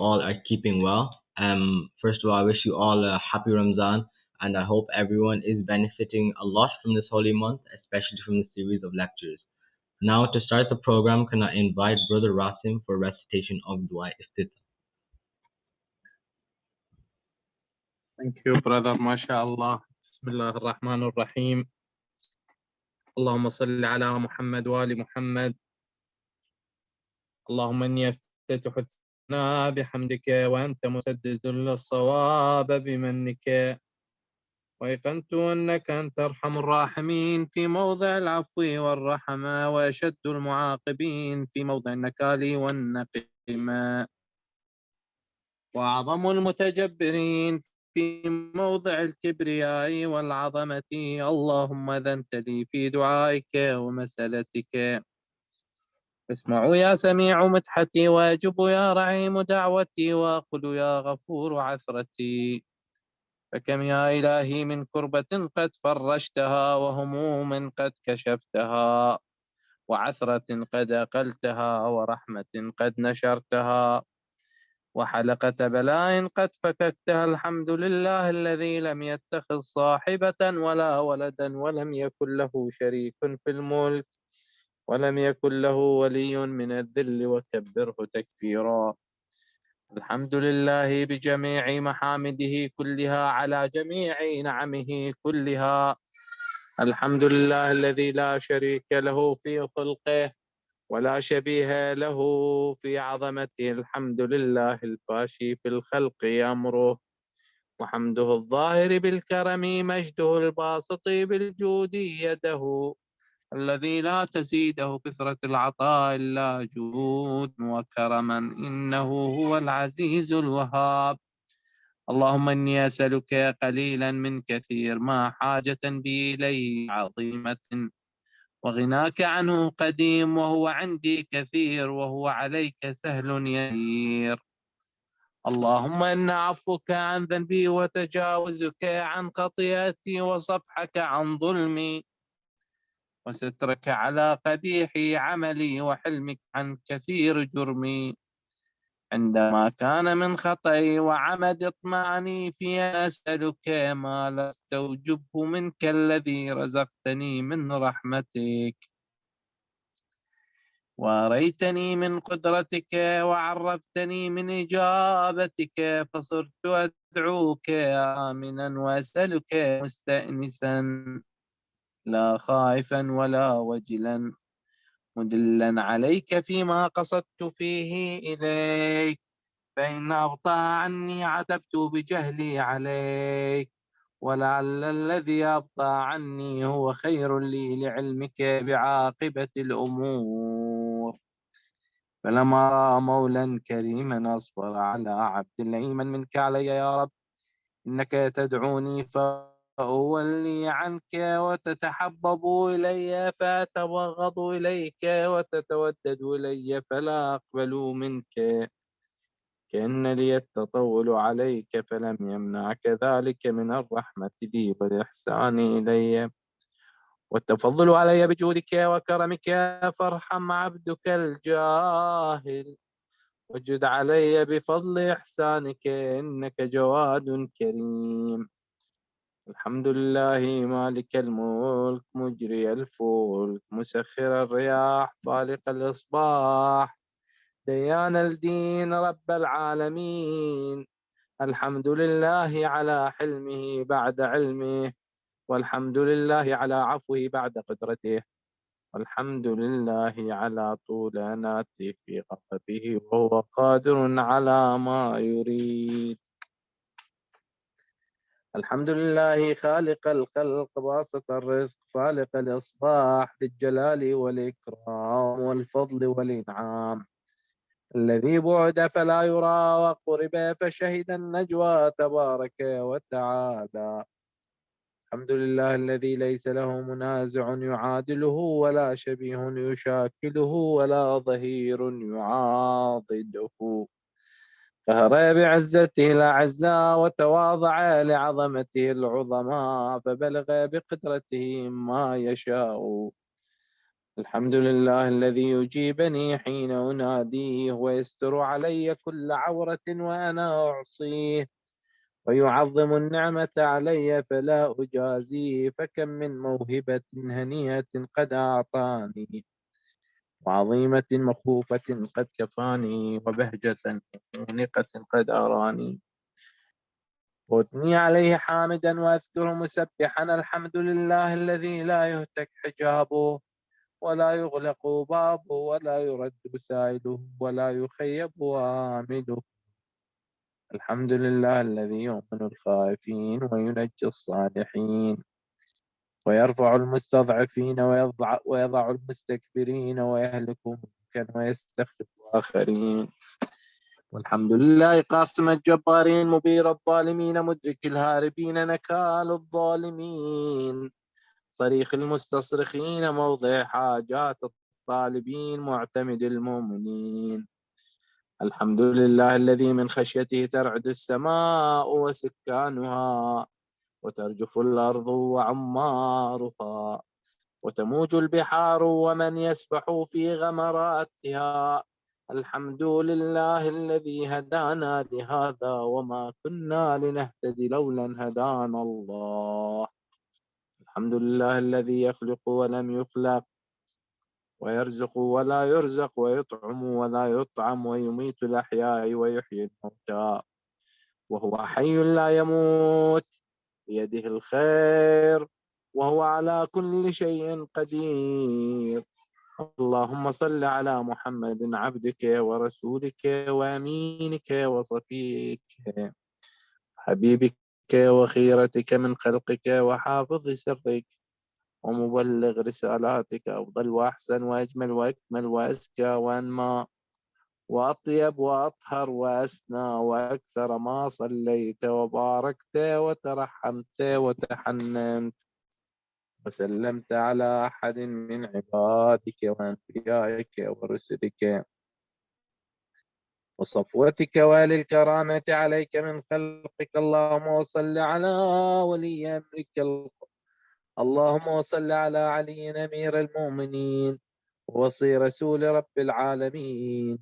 all are keeping well. First of all, I wish you all a happy Ramadan, and I hope everyone is benefiting a lot from this holy month, especially from the series of lectures. Now, to start the program, can I invite Brother Rasim for recitation of Dua Iftitah? Thank you, brother. MashaAllah. Bismillah ar-Rahman ar-Rahim. اللهم صل على محمد وآل محمد. اللهم إني أفتتح الثناء بحمدك وأنت مسدد للصواب بمنك، وأيقنت أنك أنت أرحم الراحمين في موضع العفو والرحمة، وأشد المعاقبين في موضع النكال والنقمة، وأعظم المتجبرين في موضع الكبرياء والعظمة. اللهم أذنت لي في دعائك ومسألتك، اسمعوا يا سميع مدحتي، واجب يا رحيم دعوتي، وأقول يا غفور عثرتي. فكم يا إلهي من كربة قد فرجتها، وهموم قد كشفتها، وعثرة قد أقلتها، ورحمة قد نشرتها، وحلقة بلاء قد فككتها. الحمد لله الذي لم يتخذ صاحبة ولا ولدا، ولم يكن له شريك في الملك، ولم يكن له ولي من الذل، وكبره تكبيرا. الحمد لله بجميع محامده كلها، على جميع نعمه كلها. الحمد لله الذي لا شريك له في خلقه، ولا شبيه له في عظمته. الحمد لله الفاشي في الخلق أمره، وحمده الظاهر بالكرم، مجده الباسط بالجود يده، الذي لا تزيده كثرة العطاء إلا جود وكرما، إنه هو العزيز الوهاب. اللهم إني أسألك قليلا من كثير، ما حاجة بي إليه عظيمة، وغناك عنه قديم، وهو عندي كثير، وهو عليك سهل يسير. اللهم إن عفوك عن ذنبي، وتجاوزك عن خطيئتي، وصفحك عن ظلمي، وسترك على قبيح عملي، وحلمك عن كثير جرمي، عندما كان من خطئي وعمد اطمعني في أن أسألك ما لا أستوجبه منك، الذي رزقتني من رحمتك، وأريتني من قدرتك، وعرفتني من إجابتك، فصرت أدعوك آمنا، وأسألك مستأنسا، لا خائفا ولا وجلا، مدلا عليك فيما قصدت فيه إليك، فإن أبطأ عني عتبت بجهلي عليك، ولعل الذي أبطأ عني هو خير لي لعلمك بعاقبة الأمور. فلما رأى مولا كريما أصبر على عبد لئيما منك علي يا رب، إنك تدعوني فأولي عنك، وتتحبب إلي فأتبغض إليك، وتتودد إلي فلا أقبل منك، كأن لي التطول عليك فلم يمنعك ذلك من الرحمة لي والإحسان إلي، والتفضل علي بجودك وكرمك، فارحم عبدك الجاهل، واجد علي بفضل إحسانك، إنك جواد كريم. الحمد لله مالك الملك، مجري الفلك، مسخر الرياح، فالق الإصباح، ديان الدين، رب العالمين. الحمد لله على حلمه بعد علمه، والحمد لله على عفوه بعد قدرته، والحمد لله على طول أناته في غضبه، وهو قادر على ما يريد. الحمد لله خالق الخلق، باسط الرزق، فالق الإصباح، بالجلال والإكرام والفضل والإنعام، الذي بعد فلا يرى، وقرب فشهد النجوى تبارك وتعالى. الحمد لله الذي ليس له منازع يعادله، ولا شبيه يشاكله، ولا ظهير يعاضده، قهر بعزته الأعزاء، وتواضع لعظمته العظماء، فبلغ بقدرته ما يشاء. الحمد لله الذي يجيبني حين أناديه ويستر علي كل عورة وأنا أعصيه ويعظم النعمة علي فلا أجازيه فكم من موهبة هنيئة قد أعطاني وعظيمة مخوفة قد كفاني وبهجة مونقة قد أراني وأثني عليه حامدا وأذكر مسبحا الحمد لله الذي لا يهتك حجابه ولا يغلق بابه ولا يرد سائله ولا يخيب عامله. الحمد لله الذي يؤمن الخائفين وينجي الصالحين ويرفع المستضعفين ويضع المستكبرين ويهلك ملكا ويستخلف آخرين. والحمد لله قاسم الجبارين مبير الظالمين مدرك الهاربين نكال الظالمين صريخ المستصرخين موضع حاجات الطالبين معتمد المؤمنين. الحمد لله الذي من خشيته ترعد السماء وسكانها وترجف الأرض وعمارها وتموج البحار ومن يسبح في غمراتها. الحمد لله الذي هدانا لهذا وما كنا لنهتدي لولا أن هدانا الله. الحمد لله الذي يخلق ولم يخلق ويرزق ولا يرزق ويطعم ولا يطعم ويميت الأحياء ويحيي الموتى وهو حي لا يموت بيده الخير وهو على كل شيء قدير. اللهم صل على محمد عبدك ورسولك وأمينك وصفيك حبيبك وخيرتك من خلقك وحافظ سرك ومبلغ رسالاتك أفضل وأحسن وأجمل وأكمل وأزكى وأنمى وأطيب وأطهر وأسنى وأكثر ما صليت وباركت وترحمت وتحننت وسلمت على أحد من عبادك وأنبيائك ورسلك وصفوتك وآل الكرامة عليك من خلقك. اللهم صل على ولي أمرك اللهم صل على علي أمير المؤمنين ووصي رسول رب العالمين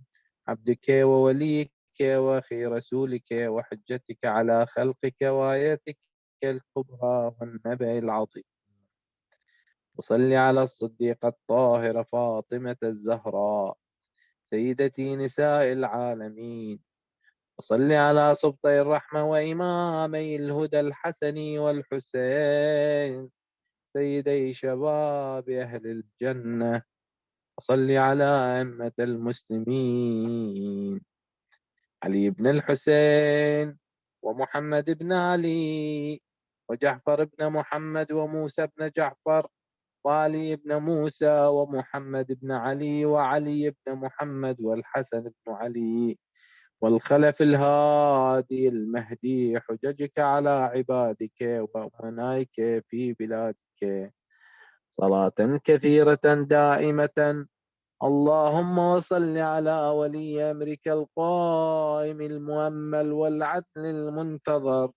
عبدك ووليك وأخي رسولك وحجتك على خلقك وآياتك الكبرى والنبأ العظيم. وصل على الصديقة الطاهرة فاطمة الزهراء سيدتي نساء العالمين. وصل على سبطي الرحمة وإمامي الهدى الحسن والحسين سيدي شباب أهل الجنة. وصل على أئمة المسلمين علي بن الحسين ومحمد بن علي وجعفر بن محمد وموسى بن جعفر وعلي بن موسى ومحمد بن علي وعلي بن محمد والحسن بن علي والخلف الهادي المهدي حججك على عبادك وأمنائك في بلادك صلاة كثيرة دائمة. اللهم وصل على ولي أمرك القائم المؤمل والعدل المنتظر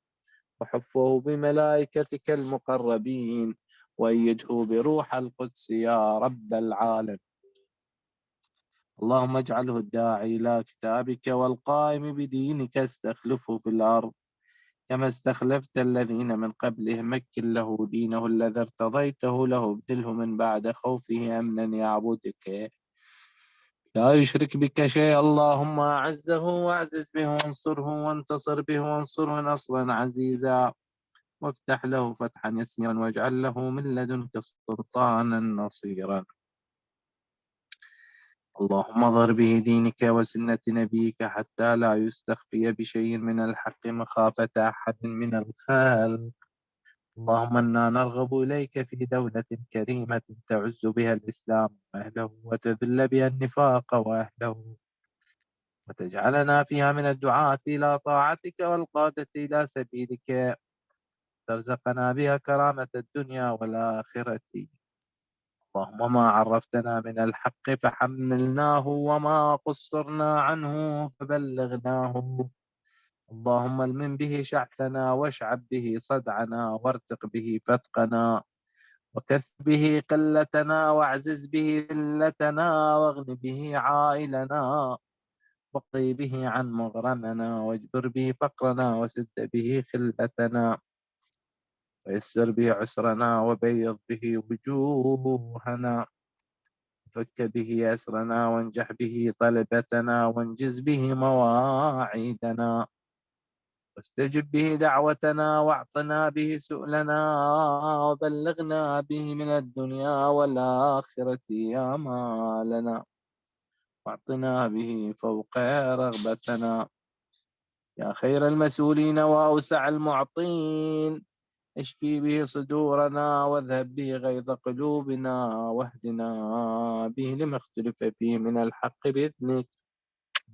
وحفه بملائكتك المقربين وأيده بروح القدس يا رب العالمين. اللهم اجعله الداعي إلى كتابك والقائم بدينك استخلفه في الأرض كما استخلفت الذين من قبله. مكن له دينه الذي ارتضيته له ابدله من بعد خوفه أمنا يعبدك لا يشرك بك شيئا. اللهم أعزه واعزز به وانصره وانتصر به وانصره نصرا عزيزا وافتح له فتحا يسيرا واجعل له من لدنك سلطانا نصيرا. اللهم اظهر به دينك وسنة نبيك حتى لا يستخفي بشيء من الحق مخافة أحد من الخلق. اللهم إنا نرغب إليك في دولة كريمة تعز بها الإسلام وأهله وتذل بها النفاق وأهله وتجعلنا فيها من الدعاة إلى طاعتك والقادة إلى سبيلك ترزقنا بها كرامة الدنيا والآخرة. اللهم ما عرفتنا من الحق فحملناه وما قصرنا عنه فبلغناه. اللهم المن به شعثنا واشعب به صدعنا وارتق به فتقنا وكث به قلتنا، واعزز به ذلتنا، واغن به عائلنا، واقضي به عن مغرمنا، واجبر به فقرنا، وسد به خلتنا، ويسر به عسرنا، وبيض به وجوهنا، وفك به أسرنا، وانجح به طلبتنا، وانجز به مواعيدنا، واستجب به دعوتنا، واعطنا به سؤلنا، وبلغنا به من الدنيا والآخرة آمالنا، واعطنا به فوق رغبتنا، يا خير المسؤولين وأوسع المعطين. اشفي به صدورنا، واذهب به غيظ قلوبنا، واهدنا به لما اختلف فيه من الحق بإذنك،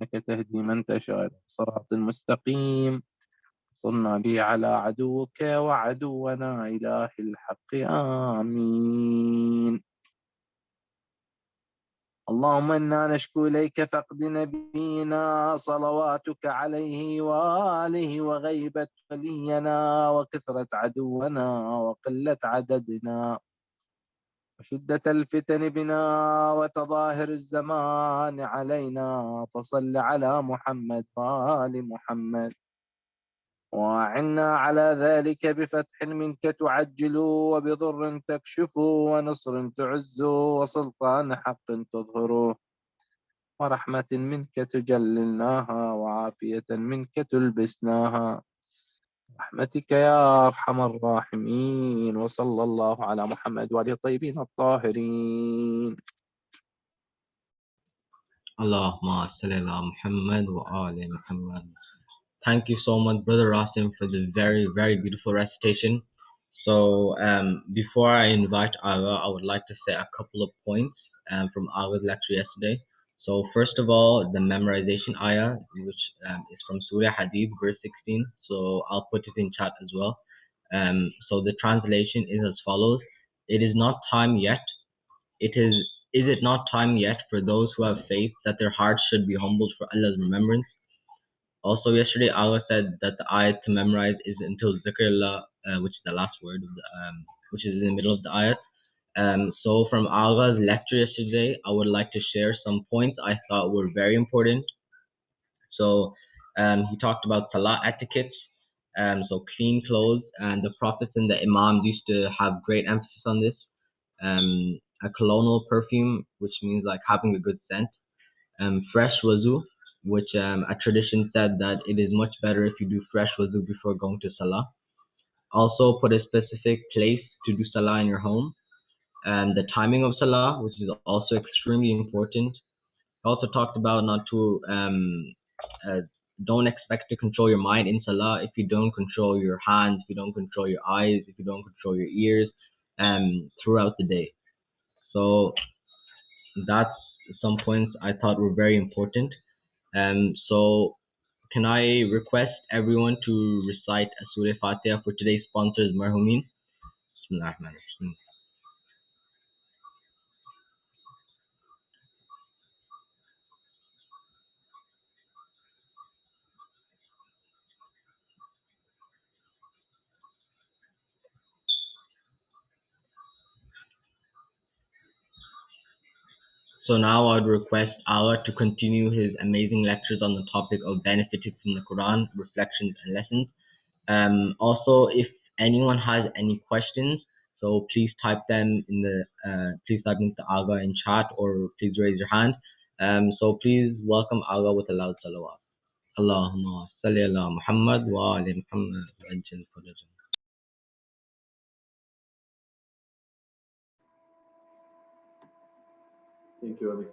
إنك تهدي من تشاء إلى الصراط المستقيم. صرنا به على عدوك وعدونا إله الحق، آمين. اللهم إنا نشكو إليك فقد نبينا صلواتك عليه وآله، وغيبة ولينا، وكثرة عدونا، وقلة عددنا، وشدة الفتن بنا، وتظاهر الزمان علينا. فصل على محمد وآل محمد، وأعنا على ذلك بفتح منك تعجل، وبضر تكشف، ونصر تعز، وسلطان حق تظهر، ورحمة منك تجللناها، وعافية منك تلبسناها، رحمتك يا أرحم الراحمين. وصلى الله على محمد وآله الطيبين الطاهرين. Allahumma salli ala Muhammad wa ali Muhammad. Thank you so much, Brother Rasim, for the very, very beautiful recitation. So, before I invite Aga, I would like to say a couple of points from Aga's lecture yesterday. So, first of all, the memorization ayah, which is from Surah Hadid, verse 16. So, I'll put it in chat as well. So, the translation is as follows: It is not time yet. Is it not time yet for those who have faith that their hearts should be humbled for Allah's remembrance? Also, yesterday Allah said that the ayat to memorize is until Zikrullah, which is the last word, which is in the middle of the ayat. So from Aga's lecture yesterday, I would like to share some points I thought were very important. So he talked about salah etiquette, so clean clothes, and the prophets and the imams used to have great emphasis on this. A colonial perfume, which means like having a good scent. Fresh wuzu, which a tradition said that it is much better if you do fresh wuzu before going to salah. Also, put a specific place to do salah in your home. And the timing of salah, which is also extremely important. Also talked about not to uh, don't expect to control your mind in salah if you don't control your hands, if you don't control your eyes, if you don't control your ears, throughout the day. So that's some points I thought were very important. So can I request everyone to recite a Surah Fatiha for today's sponsors, Marhumin? Bismillahirrahmanirrahim. So now I'd request Allah to continue his amazing lectures on the topic of benefiting from the Quran, reflections and lessons. Also, if anyone has any questions, so please type them in the please type into Aga in chat, or please raise your hand. So please welcome Aga with a loud salawat. Allahumma salli ala Muhammad wa ali Muhammad wa ajil farajah. Thank you, Ali.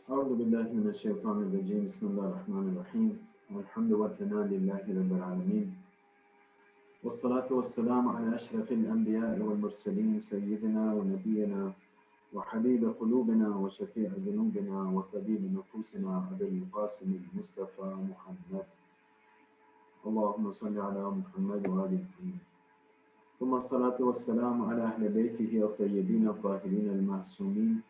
أعوذ بالله من الشيطان الرجيم بسم الله الرحمن الرحيم والحمد والثناء لله رب العالمين والصلاة والسلام على أشرف الأنبياء والمرسلين سيدنا ونبينا وحبيب قلوبنا وشفيع ذنوبنا وطبيب نفوسنا أبي القاسم المصطفى محمد اللهم صل على محمد وآل محمد. ثم الصلاة والسلام على أهل بيته الطيبين الطاهرين المعصومين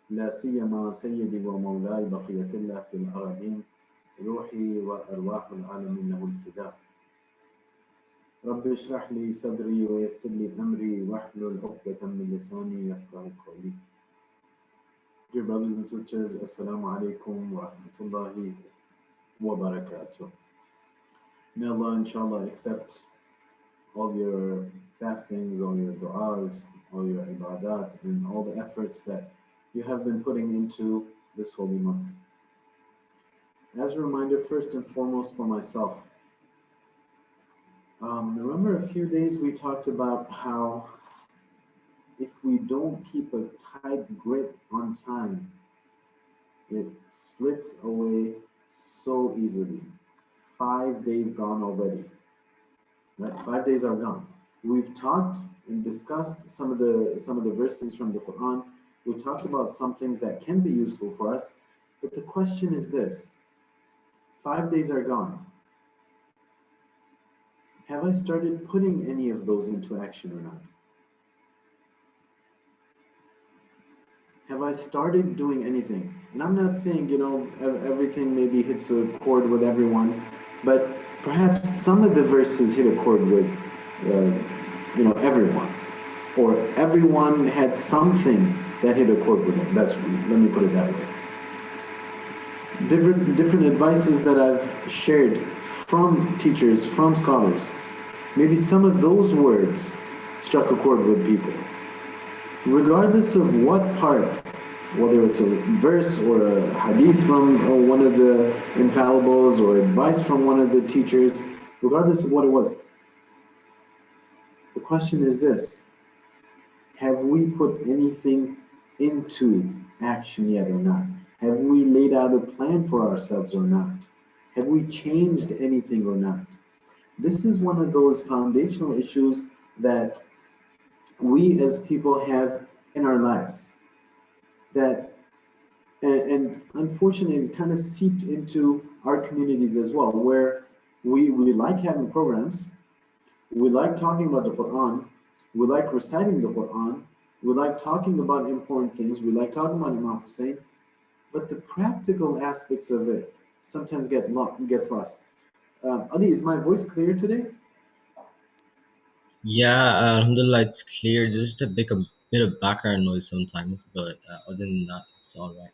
لا سيما سيدي ومولاي بقية الله في الأراضين روحي وأرواح العالمين له الفداء رب اشرح لي صدري ويسر لي أمري واحلل عقدة من لساني يفقهوا قولي. Dear brothers and sisters, Assalamu alaikum wa rahmatullahi wa barakatuh. May Allah inshallah accept all your fastings, all your du'as, all your ibadat, and all the efforts that you have been putting into this holy month. As a reminder, first and foremost for myself, remember a few days we talked about how if we don't keep a tight grip on time, it slips away so easily. 5 days gone already. Right? 5 days are gone. We've talked and discussed some of the verses from the Quran. We talked about some things that can be useful for us, but the question is this: 5 days are gone. Have I started putting any of those into action or not? Have I started doing anything? And I'm not saying, everything maybe hits a chord with everyone, but perhaps some of the verses hit a chord with, everyone. Or everyone had something that hit a chord with them. Let me put it that way. Different advices that I've shared from teachers, from scholars, maybe some of those words struck a chord with people. Regardless of what part, whether it's a verse or a hadith from one of the infallibles or advice from one of the teachers, regardless of what it was, the question is this: have we put anything into action yet or not? Have we laid out a plan for ourselves or not? Have we changed anything or not? This is one of those foundational issues that we as people have in our lives, that and unfortunately it kind of seeped into our communities as well, where we like having programs, we like talking about the Quran, we like reciting the Quran, we like talking about important things, we like talking about Imam Hussein, but the practical aspects of it sometimes gets lost. Ali, is my voice clear today? Yeah, alhamdulillah, it's clear. There's just a bit of background noise sometimes, but other than that, it's all right.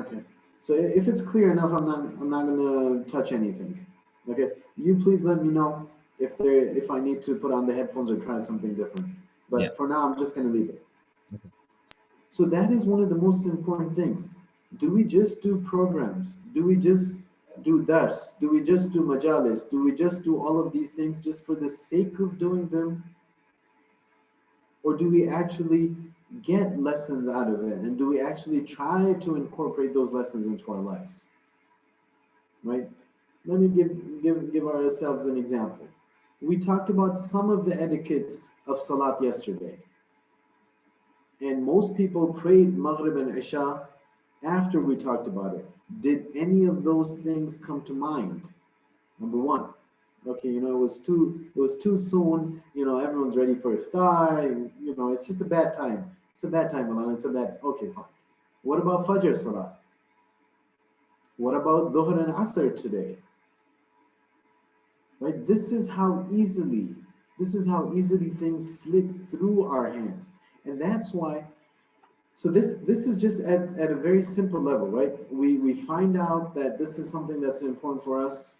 Okay. So if it's clear enough, I'm not gonna touch anything. Okay. You please let me know if I need to put on the headphones or try something different. But Yeah. for now, I'm just gonna leave it. Okay. So that is one of the most important things. Do we just do programs? Do we just do dars? Do we just do majalis? Do we just do all of these things just for the sake of doing them? Or do we actually get lessons out of it? And do we actually try to incorporate those lessons into our lives? Right? Let me give ourselves an example. We talked about some of the etiquettes of Salat yesterday. And most people prayed Maghrib and Isha after we talked about it. Did any of those things come to mind? Number one, okay, it was too soon. Everyone's ready for iftar. And, it's just a bad time. It's a bad time, Milan. Okay, fine. What about Fajr Salah? What about Dhuhr and Asr today? Right? This is how easily things slip through our hands. And that's why, so this is just at a very simple level, right? We find out that this is something that's important for us,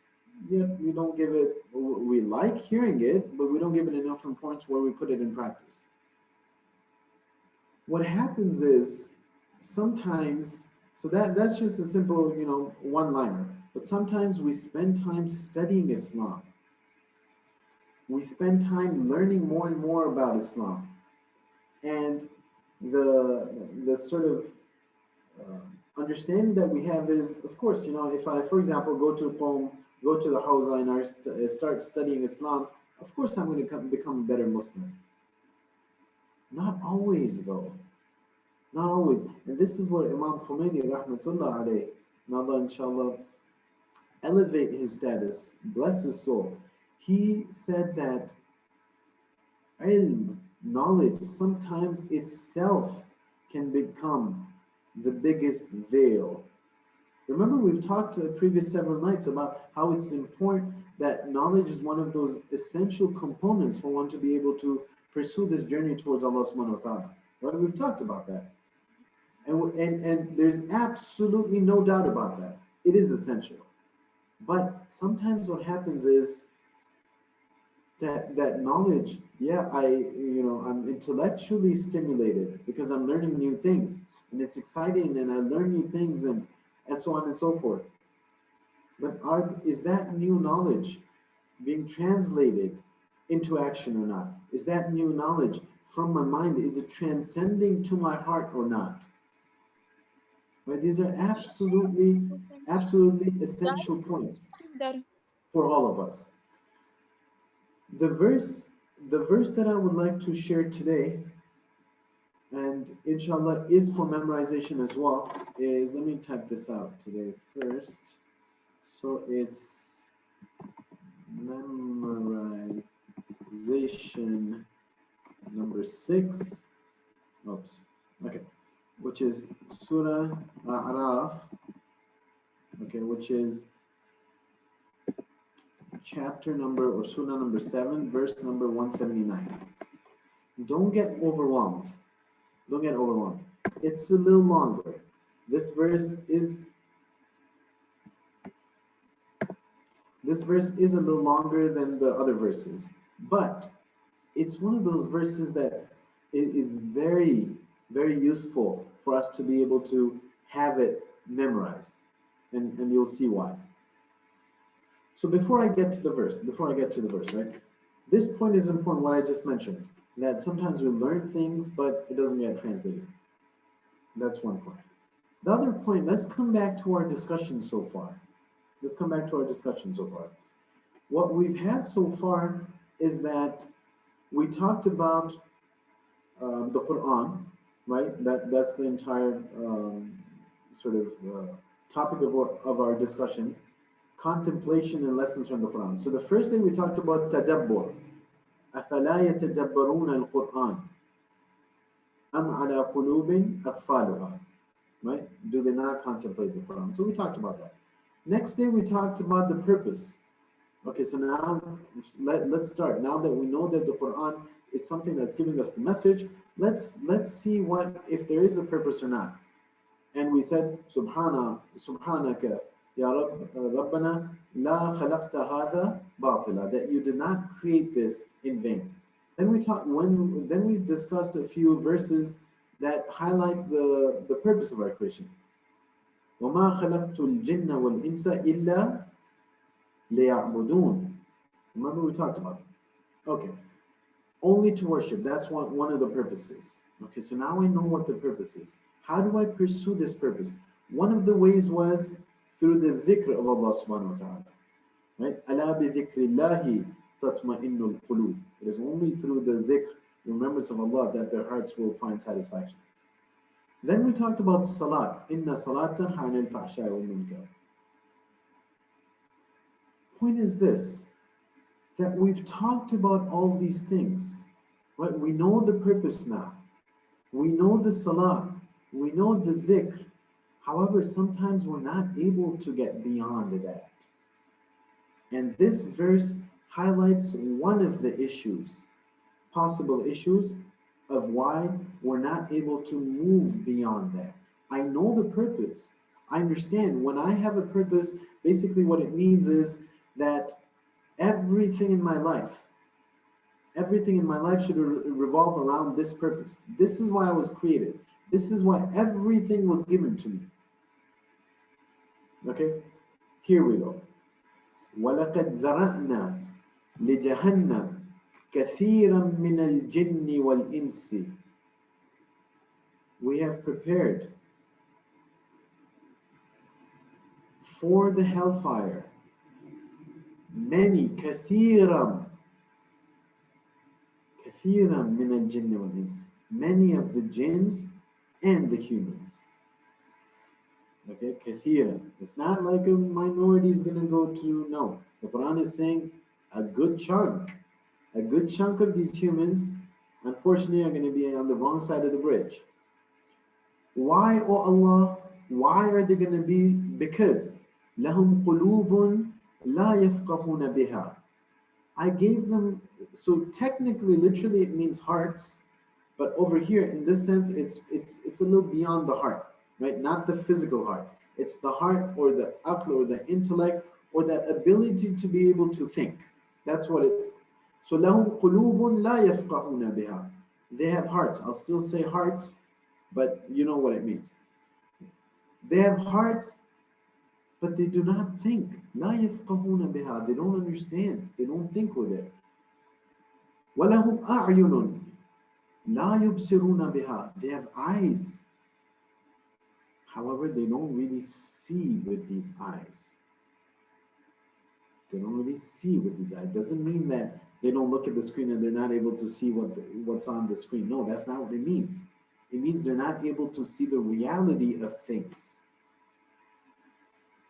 yet we don't give it, we like hearing it, but we don't give it enough importance where we put it in practice. What happens is sometimes, so that's just a simple, one-liner, but sometimes we spend time studying Islam. We spend time learning more and more about Islam. And the sort of understanding that we have is, of course, if I, for example, go to the Hawza and I start studying Islam, of course I'm going to become a better Muslim. Not always, though. Not always. And this is where Imam Khomeini, rahmatullah alayh, may Allah inshallah elevate his status, bless his soul. He said that ilm, knowledge, sometimes itself can become the biggest veil. Remember, we've talked the previous several nights about how it's important that knowledge is one of those essential components for one to be able to pursue this journey towards Allah subhanahu wa ta'ala. Right? We've talked about that. And there's absolutely no doubt about that. It is essential. But sometimes what happens is that knowledge, yeah, I'm intellectually stimulated because I'm learning new things and it's exciting and I learn new things and so on and so forth. But is that new knowledge being translated into action or not? Is that new knowledge from my mind, is it transcending to my heart or not? Right? These are absolutely essential points for all of us. The verse, the verse that I would like to share today, and inshallah is for memorization as well, is, let me type this out today first. So it's memorization number 6. Oops. Okay. Which is Surah A'raf. Okay, which is chapter number or surah number 7, verse number 179. Don't get overwhelmed. Don't get overwhelmed. It's a little longer. This verse is a little longer than the other verses, but it's one of those verses that it is very, very useful for us to be able to have it memorized, and you'll see why. So before I get to the verse, right? This point is important, what I just mentioned, that sometimes we learn things, but it doesn't get translated. That's one point. The other point, let's come back to our discussion so far. What we've had so far is that we talked about the Quran, right? That's the entire sort of topic of our discussion, contemplation and lessons from the Quran. So the first thing we talked about tadabbur. أَفَلَا يَتَدَبَّرُونَ الْقُرْآنَ أَمْ عَلَى قُلُوبٍ أَقْفَالُهَا. Right? Do they not contemplate the Quran? So we talked about that. Next day we talked about the purpose. Okay, so now let's start. Now that we know that the Quran is something that's giving us the message, let's see what if there is a purpose or not. And we said, Subhanaka Ya Rabbana la khalaqta hadha batila, that you did not create this in vain. Then we discussed a few verses that highlight the purpose of our creation. وَمَا خَلَقْتُ الْجِنَّ وَالْإِنسَ إِلَّا لِيَعْبُدُونَ. Remember we talked about it. Okay. Only to worship. That's one of the purposes. Okay, so now I know what the purpose is. How do I pursue this purpose? One of the ways was through the dhikr of Allah subhanahu wa ta'ala. Right? أَلَا بِذِكْرِ اللَّهِ تَطْمَئِنُّ الْقُلُوبِ. It is only through the dhikr, the remembrance of Allah, that their hearts will find satisfaction. Then we talked about salat. Inna salatan hanil fahsha'i wal munkar. Point is this, that we've talked about all these things, right? We know the purpose now. We know the salat. We know the dhikr. However, sometimes we're not able to get beyond that. And this verse highlights one of the issues, possible issues, of why we're not able to move beyond that. I know the purpose. I understand when I have a purpose, basically what it means is that everything in my life should revolve around this purpose. This is why I was created. This is why everything was given to me. Okay, here we go. وَلَقَدْ ذَرَأْنَا لِجَهَنَّمَ كَثِيرًا مِنَ الْجِنِّ وَالْإِنسِ. We have prepared for the hellfire many كثيرا من الجن والإنس, many of the jinns and the humans. Okay, كثيرا. It's not like a minority is going to go to, no. The Quran is saying a good chunk. A good chunk of these humans, unfortunately, are going to be on the wrong side of the bridge. Why, O Allah? Why are they going to be? Because لَهُمْ قُلُوبٌ لَا يَفْقَهُونَ بِهَا. I gave them, so technically, literally, it means hearts, but over here, in this sense, it's a little beyond the heart, right? Not the physical heart. It's the heart or the aql or the intellect or that ability to be able to think. That's what it's. So لَهُمْ قُلُوبٌ لَا يَفْقَهُونَ بِهَا. They have hearts. I'll still say hearts, but you know what it means. They have hearts, but they do not think. لَا يَفْقَهُونَ بِهَا. They don't understand. They don't think with it. وَلَهُمْ أَعْيُنٌ لَا يُبْصِرُونَ بِهَا. They have eyes. However, they don't really see with these eyes. They don't really see with these eyes. Doesn't mean that they don't look at the screen and they're not able to see what's on the screen. No, that's not what it means. It means they're not able to see the reality of things.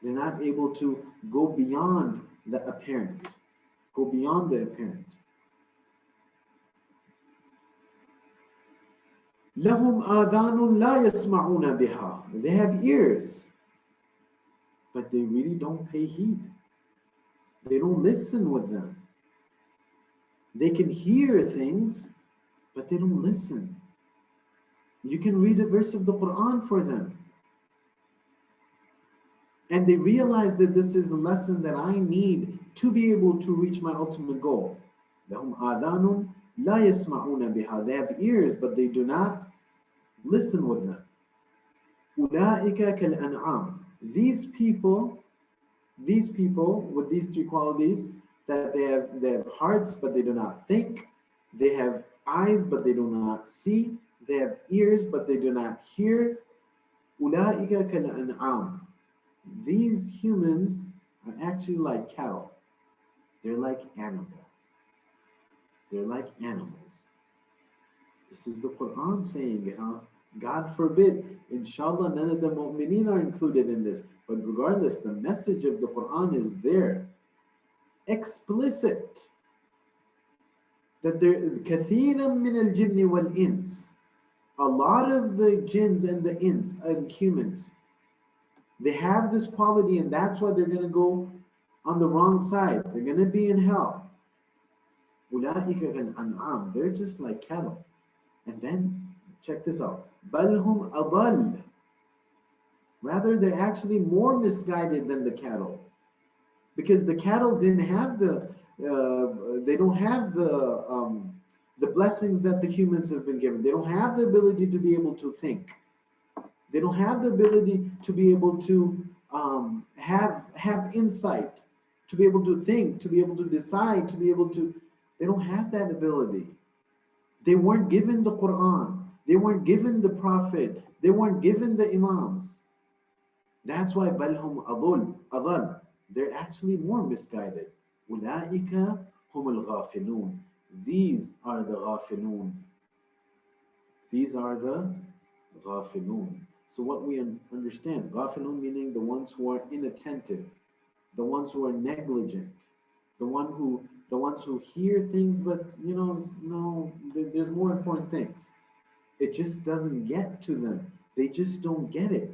They're not able to go beyond the apparent. Go beyond the apparent. لَهُمْ آذَانٌ لَا يَسْمَعُونَ بِهَا. They have ears, but they really don't pay heed. They don't listen with them. They can hear things, but they don't listen. You can read a verse of the Quran for them, and they realize that this is a lesson that I need to be able to reach my ultimate goal. لَهُمْ آذَانٌ لَا يَسْمَعُونَ بِهَا. They have ears, but they do not listen with them. أُولَٰئِكَ كَالْأَنْعَامِ. These people with these three qualities, that they have hearts but they do not think, they have eyes but they do not see, they have ears but they do not hear. أُولَٰئِكَ كَالْأَنْعَامِ. These humans are actually like cattle. They're like animals. They're like animals. This is the Quran saying it, huh? God forbid, inshallah, none of the mu'mineen are included in this. But regardless, the message of the Quran is there. Explicit. That there كَثِيرًا مِنَ الْجِنِّ وَالْإِنسِ. A lot of the jinns and the ins and humans, they have this quality, and that's why they're going to go on the wrong side. They're going to be in hell. أُولَٰئِكَ كَالْأَنْعَامِ. They're just like cattle. And then, check this out. بَلْ هُمْ أَضَلُّ. Rather, they're actually more misguided than the cattle. Because the cattle didn't have they don't have the blessings that the humans have been given. They don't have the ability to be able to think. They don't have the ability to be able to have insight, to be able to think, to be able to decide, to be able to. They don't have that ability. They weren't given the Quran. They weren't given the Prophet. They weren't given the Imams. That's why balhum adal. They're actually more misguided. Ulaika humul ghafilun. These are the ghafilun. These are the ghafilun. So what we understand, ghafilun meaning the ones who are inattentive, the ones who are negligent, the ones who hear things, but there's more important things. It just doesn't get to them. They just don't get it.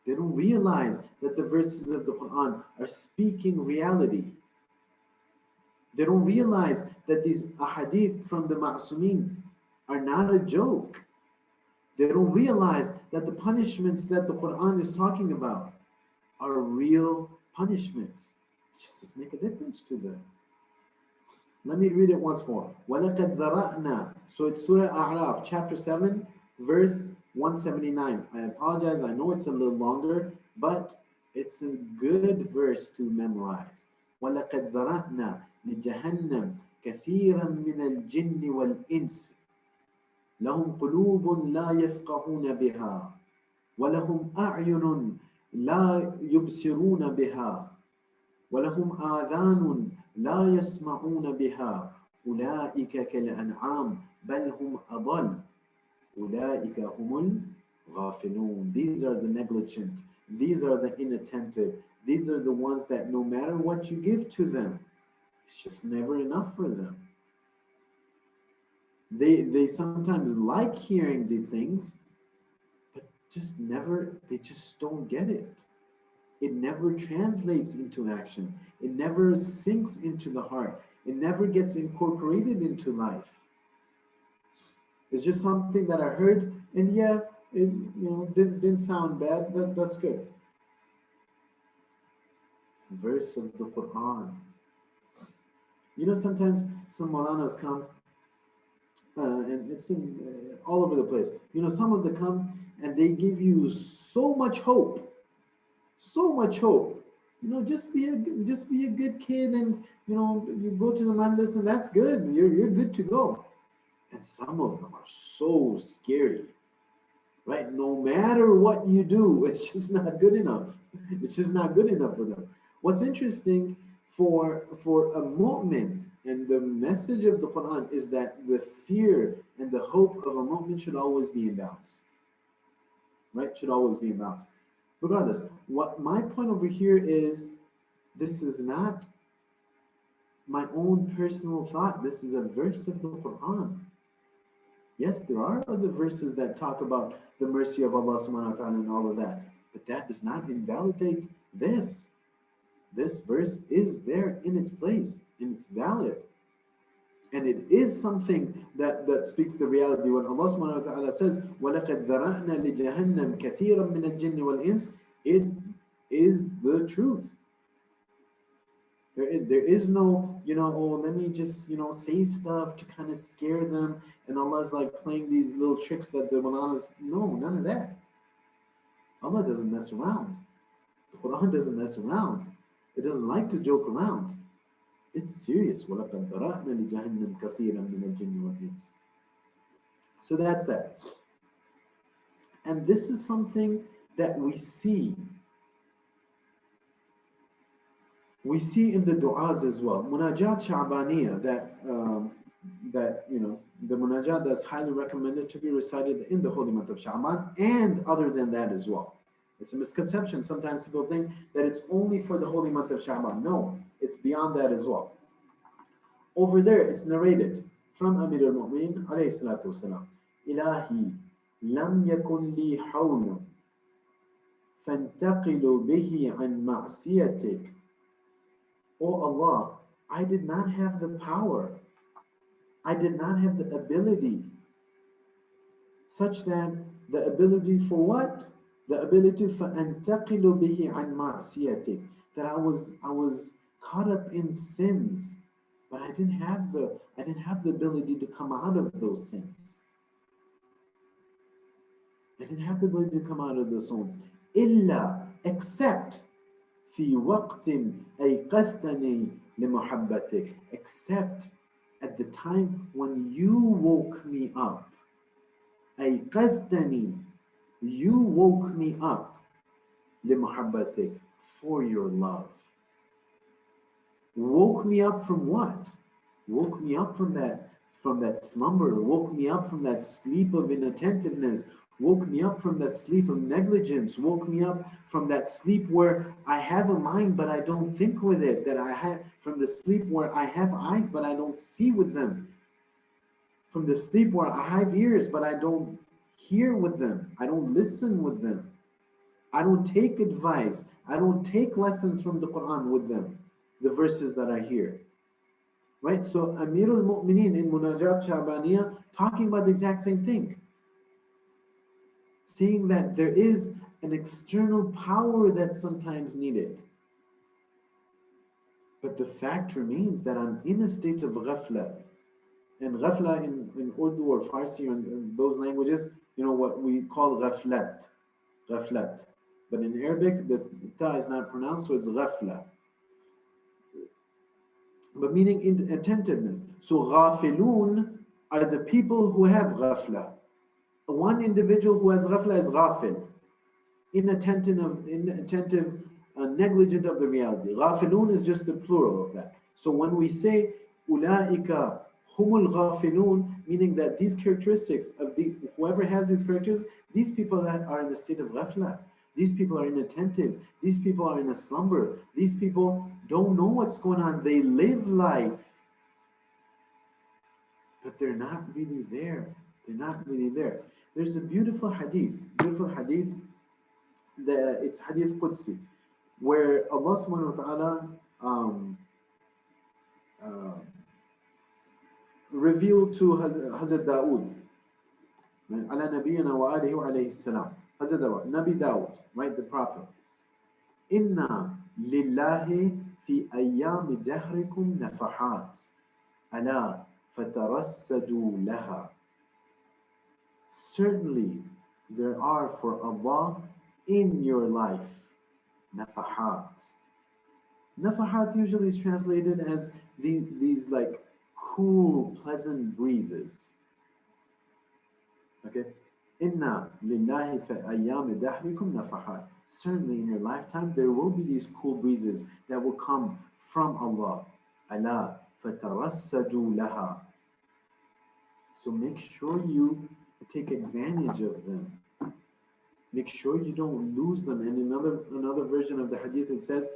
They don't realize that the verses of the Quran are speaking reality. They don't realize that these ahadith from the ma'sumin are not a joke. They don't realize that the punishments that the Quran is talking about are real punishments. It just make a difference to them. Let me read it once more. وَلَقَدْ ذَرَأْنَا. So it's Surah A'raf, chapter 7, verse 179. I apologize, I know it's a little longer, but it's a good verse to memorize. وَلَقَدْ ذَرَأْنَا لِجَهَنَّمْ كَثِيرًا مِنَ الْجِنِّ وَالْإِنسِ لَهُمْ قُلُوبٌ لَا يَفْقَهُونَ بِهَا وَلَهُمْ أَعْيُنٌ لَا يُبْصِرُونَ بِهَا وَلَهُمْ آذَانٌ لَا يَسْمَعُونَ بِهَا أُولَئِكَ كَالْأَنْعَامِ بَلْ هُمْ أَضَلُّ أُولَئِكَ هُمُ الْغَافِلُونَ. These are the negligent. These are the inattentive. These are the ones that no matter what you give to them, It's just never enough for them. They sometimes like hearing the things, but just never, they just don't get it. It never translates into action. It never sinks into the heart. It never gets incorporated into life. It's just something that I heard, and yeah, it didn't sound bad. That's good. It's the verse of the Quran. Sometimes some Maulanas come, and it's in all over the place. Some of them come and they give you so much hope, so much hope. Just be a good kid, and you go to the madras, and that's good. You're good to go. And some of them are so scary, right? No matter what you do, it's just not good enough. It's just not good enough for them. What's interesting for a mu'min, and the message of the Quran is that the fear and the hope of a mu'min should always be in balance, right? Should always be in balance. Regardless, what my point over here is, this is not my own personal thought. This is a verse of the Quran. Yes, there are other verses that talk about the mercy of Allah subhanahu wa ta'ala and all of that, but that does not invalidate this. This verse is there in its place, and it's valid. And it is something that speaks the reality. When Allah subhanahu wa ta'ala says, وَلَقَدْ ذَرَأْنَا لِجَهَنَّمْ كَثِيرًا مِنَ الْجِنِّ وَالْإِنسِ, it is the truth. There is no, oh, let me just, say stuff to kind of scare them. And Allah's like playing these little tricks that the Maulanas, no, none of that. Allah doesn't mess around. The Quran doesn't mess around. It doesn't like to joke around. It's serious. وَلَقَدْ ذَرَأْنَا لِجَهَنَّمْ كَثِيرًا مِنَ الْجِنِّ وَالْإِنسِ. So that's that. And this is something that we see. We see in the du'as as well. Munajat Sha'baniya, the munajat that's highly recommended to be recited in the holy month of Sha'ban, and other than that as well. It's a misconception. Sometimes people think that it's only for the holy month of Sha'ban. No, it's beyond that as well. Over there, it's narrated from Amir al-Mu'minin alayhi salatu wasalam. Ilahi lam yakun li hawlun fantaqilu bihi an ma'siyatik. Oh Allah, I did not have the power, I did not have the ability, such that the ability for what? The ability for أَنْتَقِلُ بِهِ عَنْ مَعْصِيَتِكَ, that I was caught up in sins, but I didn't have the ability to come out of those sins. I didn't have the ability to come out of those sins. إِلَّا, except في وقت أيقظتني لمحبتك, except at the time when you woke me up. أيقظتني, you woke me up لمحبتك, for your love. Woke me up from what? Woke me up from that slumber, woke me up from that sleep of inattentiveness, woke me up from that sleep of negligence, woke me up from that sleep where I have a mind but I don't think with it, from the sleep where I have eyes but I don't see with them, from the sleep where I have ears but I don't hear with them, I don't listen with them, I don't take advice, I don't take lessons from the Quran with them, the verses that I hear. Right? So Amir al-Mu'minin in Munajat Sha'baniya talking about the exact same thing, saying that there is an external power that's sometimes needed. But the fact remains that I'm in a state of ghafla. And ghafla in Urdu or Farsi or in those languages, what we call ghaflat. Ghaflat. But in Arabic, the ta is not pronounced, so it's ghafla. But meaning inattentiveness. So ghafilun are the people who have ghafla. One individual who has ghafla is ghafil, inattentive, negligent of the reality. Ghafilun is just the plural of that. So when we say ulaika humul ghafilun, meaning that these characteristics of whoever has these characters, these people that are in the state of ghafla. These people are inattentive. These people are in a slumber. These people don't know what's going on. They live life, but they're not really there. They're not really there. There's a beautiful hadith, it's hadith Qudsi, where Allah subhanahu wa ta'ala uh, revealed to Hazrat Dawood, ala nabiyyina wa alihi wa alayhi salam. Hazrat Dawood, Nabi Dawood, right, the Prophet. Inna lillahi fi ayyami dahrikum nafahat, ala fatarassadu laha. Certainly there are for Allah in your life nafahat. Nafahat usually is translated as these like cool, pleasant breezes. Okay? Inna lillahi fa ayyami dahrikum nafahat. Certainly in your lifetime there will be these cool breezes that will come from Allah. Ala fatarassadu laha. So make sure you take advantage of them. Make sure you don't lose them. And another version of the hadith, it says,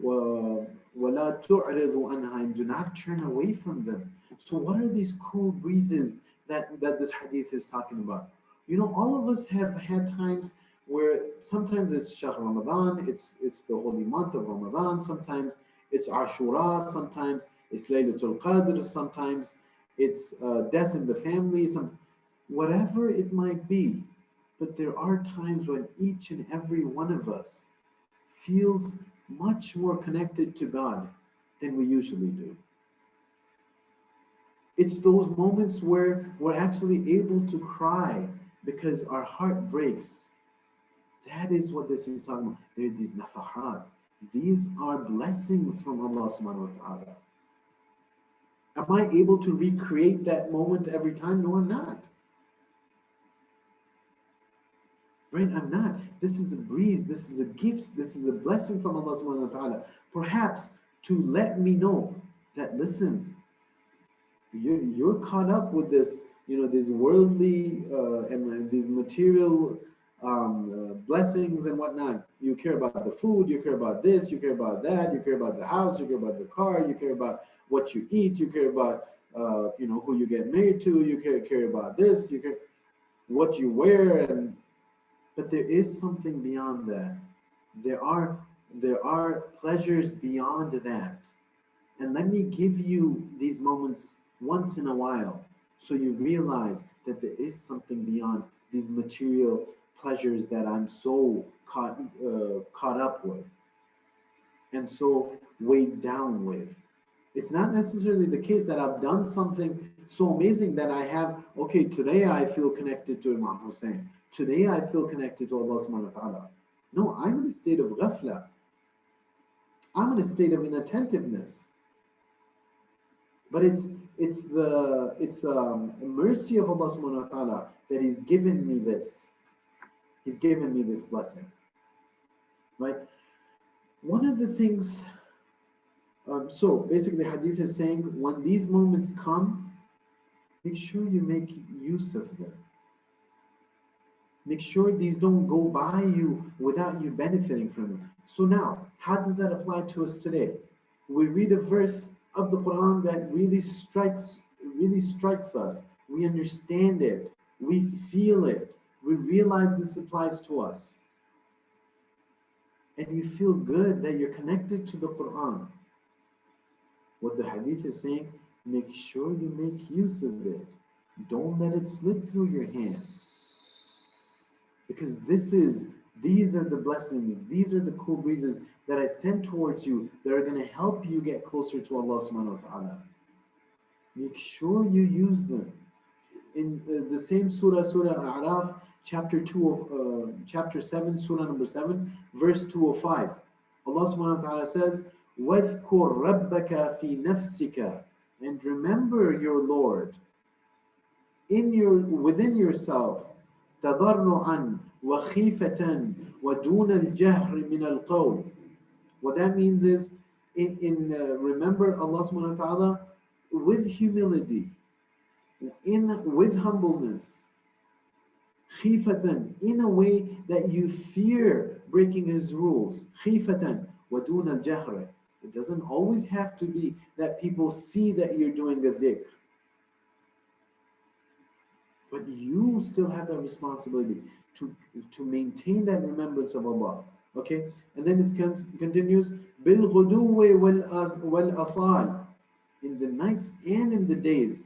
وَلَا تُعْرِضُ عَنْهَا, and do not turn away from them. So what are these cool breezes that this hadith is talking about? You know, all of us have had times where sometimes it's Shahr Ramadan, it's the holy month of Ramadan, sometimes it's Ashura, sometimes it's Laylatul Qadr, sometimes it's death in the family, whatever it might be. But there are times when each and every one of us feels much more connected to God than we usually do. It's those moments where we're actually able to cry because our heart breaks. That is what this is talking about. There are these nafahat. These are blessings from Allah subhanahu wa ta'ala. Am I able to recreate that moment every time? No, I'm not. Right? I'm not. This is a breeze. This is a gift. This is a blessing from Allah subhanahu wa ta'ala. Perhaps to let me know that, listen, you're caught up with this, these worldly and these material blessings and whatnot. You care about the food, you care about this, you care about that, you care about the house, you care about the car, you care about what you eat, you care about who you get married to, you care about this, you care what you wear, but there is something beyond that. There are pleasures beyond that. And let me give you these moments once in a while so you realize that there is something beyond these material pleasures that I'm so caught up with and so weighed down with. It's not necessarily the case that I've done something so amazing that I have, okay, today I feel connected to Imam Hussein. Today I feel connected to Allah subhanahu wa ta'ala. No, I'm in a state of ghafla. I'm in a state of inattentiveness. But it's mercy of Allah subhanahu wa ta'ala that He's given me this. He's given me this blessing. Right? One of the things, so basically the hadith is saying, when these moments come, make sure you make use of them. Make sure these don't go by you without you benefiting from them. So now, how does that apply to us today? We read a verse of the Quran that really strikes us. We understand it. We feel it. We realize this applies to us. And you feel good that you're connected to the Quran. What the hadith is saying, make sure you make use of it. Don't let it slip through your hands. Because these are the blessings, these are the cool breezes that I send towards you that are going to help you get closer to Allah subhanahu wa ta'ala. Make sure you use them. In the same surah, Surah Al-A'raf, chapter 7, surah number 7, verse 205. Allah subhanahu wa ta'ala says, وَاذْكُرْ رَبَّكَ فِي نَفْسِكَ, and remember your Lord within yourself, تَضَرُّعًا وَخِيفَةً وَدُونَ الْجَهْرِ مِنَ الْقَوْلِ. What that means is, remember Allah subhanahu wa ta'ala with humility, with humbleness, khifatan, in a way that you fear breaking his rules. خِيفَةً وَدُونَ الْجَهْرِ. It doesn't always have to be that people see that you're doing a dhikr. But you still have that responsibility to maintain that remembrance of Allah. Okay? And then it continues, بِالْغُدُوِّ وَالْأَصَالِ. In the nights and in the days.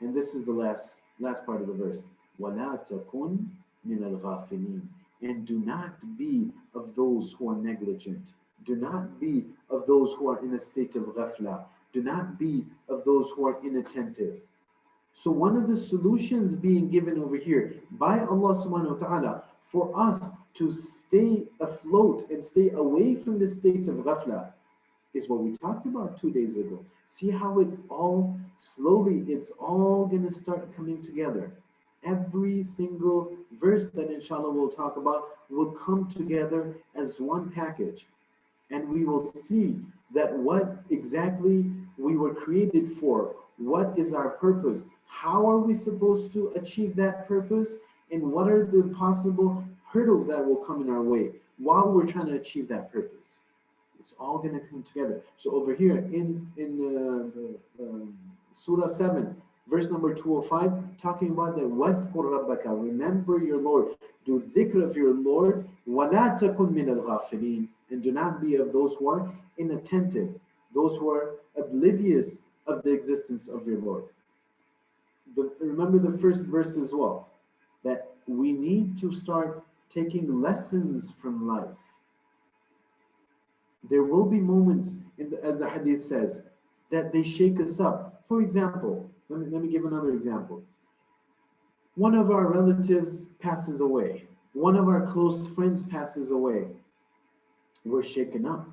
And this is the last part of the verse. وَلَا تَكُنْ مِنَ الْغَافِلِينَ. And do not be of those who are negligent. Do not be of those who are in a state of ghafla. Do not be of those who are inattentive. So one of the solutions being given over here by Allah subhanahu wa ta'ala for us to stay afloat and stay away from the state of ghafla is what we talked about 2 days ago. See how it all slowly, it's all going to start coming together. Every single verse that inshallah we'll talk about will come together as one package. And we will see that what exactly we were created for, what is our purpose, how are we supposed to achieve that purpose, and what are the possible hurdles that will come in our way while we're trying to achieve that purpose. It's all going to come together. So over here in Surah 7, verse number 205, talking about that وَاذْكُرْ رَبَّكَ, remember your Lord, do dhikr of your Lord, وَلَا تَكُنْ مِنَ الْغَافِلِينَ, and do not be of those who are inattentive, those who are oblivious of the existence of your Lord. Remember the first verse as well, that we need to start taking lessons from life. There will be moments, as the hadith says, that they shake us up. For example, let me give another example. One of our relatives passes away. One of our close friends passes away. We're shaken up.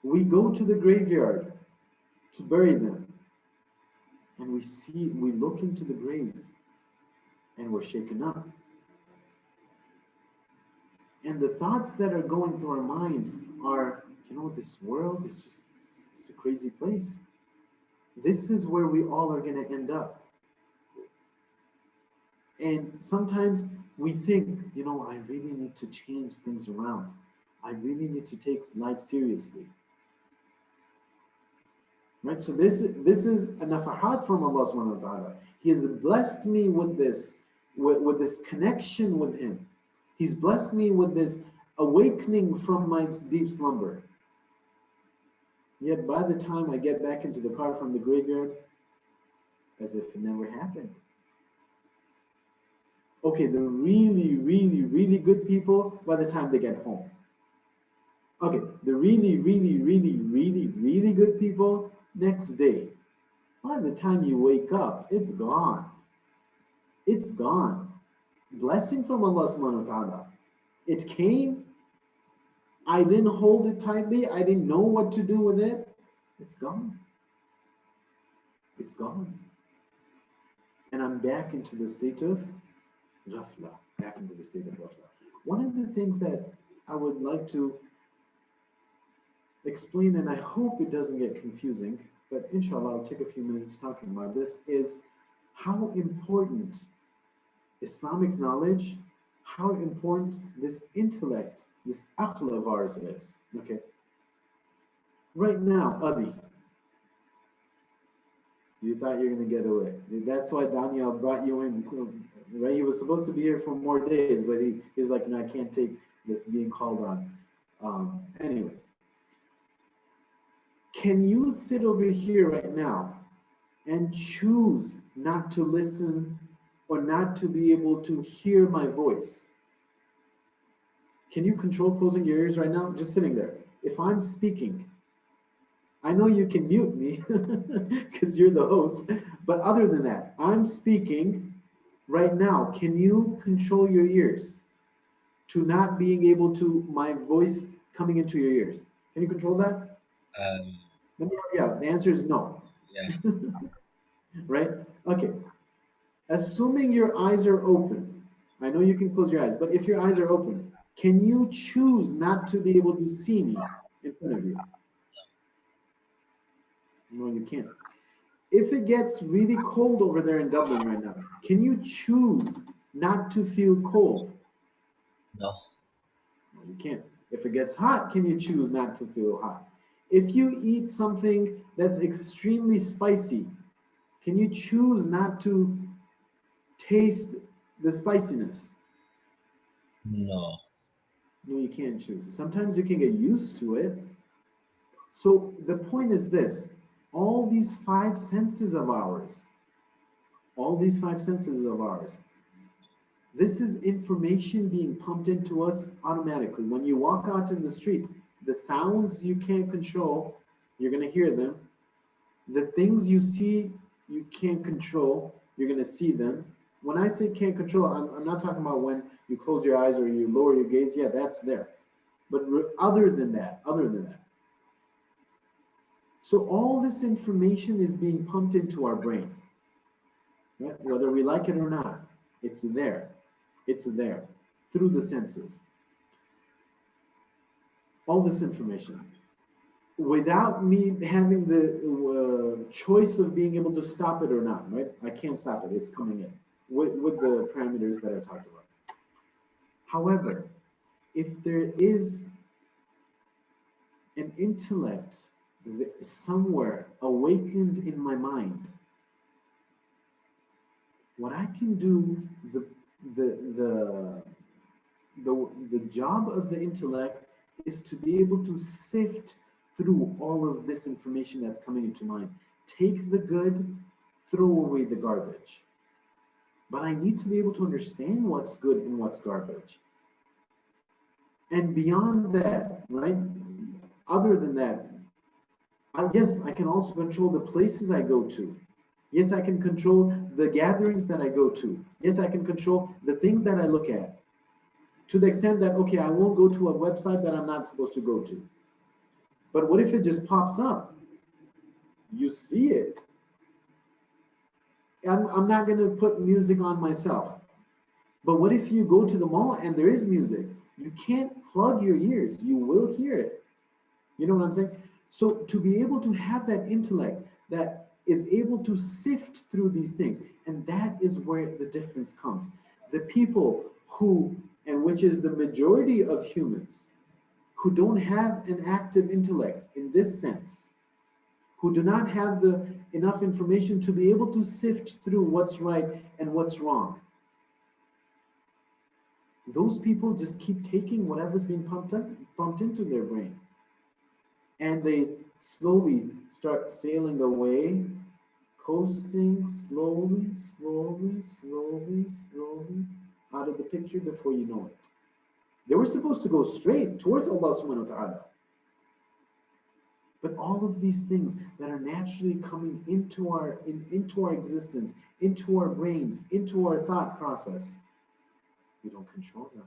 We go to the graveyard to bury them. And we look into the grave and we're shaken up. And the thoughts that are going through our mind are, this world is just, it's a crazy place. This is where we all are going to end up. And sometimes we think, I really need to change things around. I really need to take life seriously. Right? So this is a nafahat from Allah subhanahu wa ta'ala. He has blessed me with this connection with Him. He's blessed me with this awakening from my deep slumber. Yet by the time I get back into the car from the graveyard, as if it never happened. Okay, the really, really, really good people by the time they get home. Okay, the really, really, really, really, really good people next day. By the time you wake up, it's gone. It's gone. Blessing from Allah subhanahu wa ta'ala. It came. I didn't hold it tightly. I didn't know what to do with it. It's gone. It's gone. And I'm back into the state of ghafla. Back into the state of ghafla. One of the things that I would like to explain, and I hope it doesn't get confusing, but inshallah I'll take a few minutes talking about this, is how important Islamic knowledge, how important this intellect, this aql of ours is. Okay. Right now, Adi, you thought you were going to get away. That's why Daniel brought you in, right? He was supposed to be here for more days, but he's like, I can't take this being called on. Anyways, can you sit over here right now and choose not to listen or not to be able to hear my voice? Can you control closing your ears right now? Just sitting there. If I'm speaking, I know you can mute me because you're the host, but other than that, I'm speaking right now. Can you control your ears to not being able to, my voice coming into your ears? Can you control that? Let me help you out. The answer is no. Yeah. Right? Okay. Assuming your eyes are open, I know you can close your eyes, but if your eyes are open, can you choose not to be able to see me in front of you? No, you can't. If it gets really cold over there in Dublin right now, can you choose not to feel cold? No. You can't. If it gets hot, can you choose not to feel hot? If you eat something that's extremely spicy, can you choose not to taste the spiciness? No. No, you can't choose. Sometimes you can get used to it. So the point is this, all these five senses of ours, all these five senses of ours, this is information being pumped into us automatically. When you walk out in the street, the sounds you can't control, you're going to hear them. The things you see, you can't control, you're going to see them. When I say can't control, I'm not talking about when you close your eyes or you lower your gaze. Yeah, that's there. But other than that, so all this information is being pumped into our brain, right? Whether we like it or not, it's there. It's there through the senses. All this information. Without me having the choice of being able to stop it or not, right? I can't stop it. It's coming in with the parameters that I talked about. However, if there is an intellect somewhere awakened in my mind, what I can do, the the job of the intellect is to be able to sift through all of this information that's coming into mind. Take the good, throw away the garbage. But I need to be able to understand what's good and what's garbage. And beyond that, right? Other than that, yes, I can also control the places I go to. Yes, I can control the gatherings that I go to. Yes, I can control the things that I look at. To the extent that, okay, I won't go to a website that I'm not supposed to go to. But what if it just pops up? You see it. I'm not going to put music on myself. But what if you go to the mall and there is music? You can't plug your ears. You will hear it. You know what I'm saying? So to be able to have that intellect that is able to sift through these things, and that is where the difference comes. The people who, and which is the majority of humans, who don't have an active intellect in this sense, who do not have the enough information to be able to sift through what's right and what's wrong. Those people just keep taking whatever's being pumped into their brain. And they slowly start sailing away, coasting slowly, slowly, slowly, slowly out of the picture before you know it. They were supposed to go straight towards Allah subhanahu wa ta'ala. But all of these things that are naturally coming into our existence, into our brains, into our thought process, we don't control them.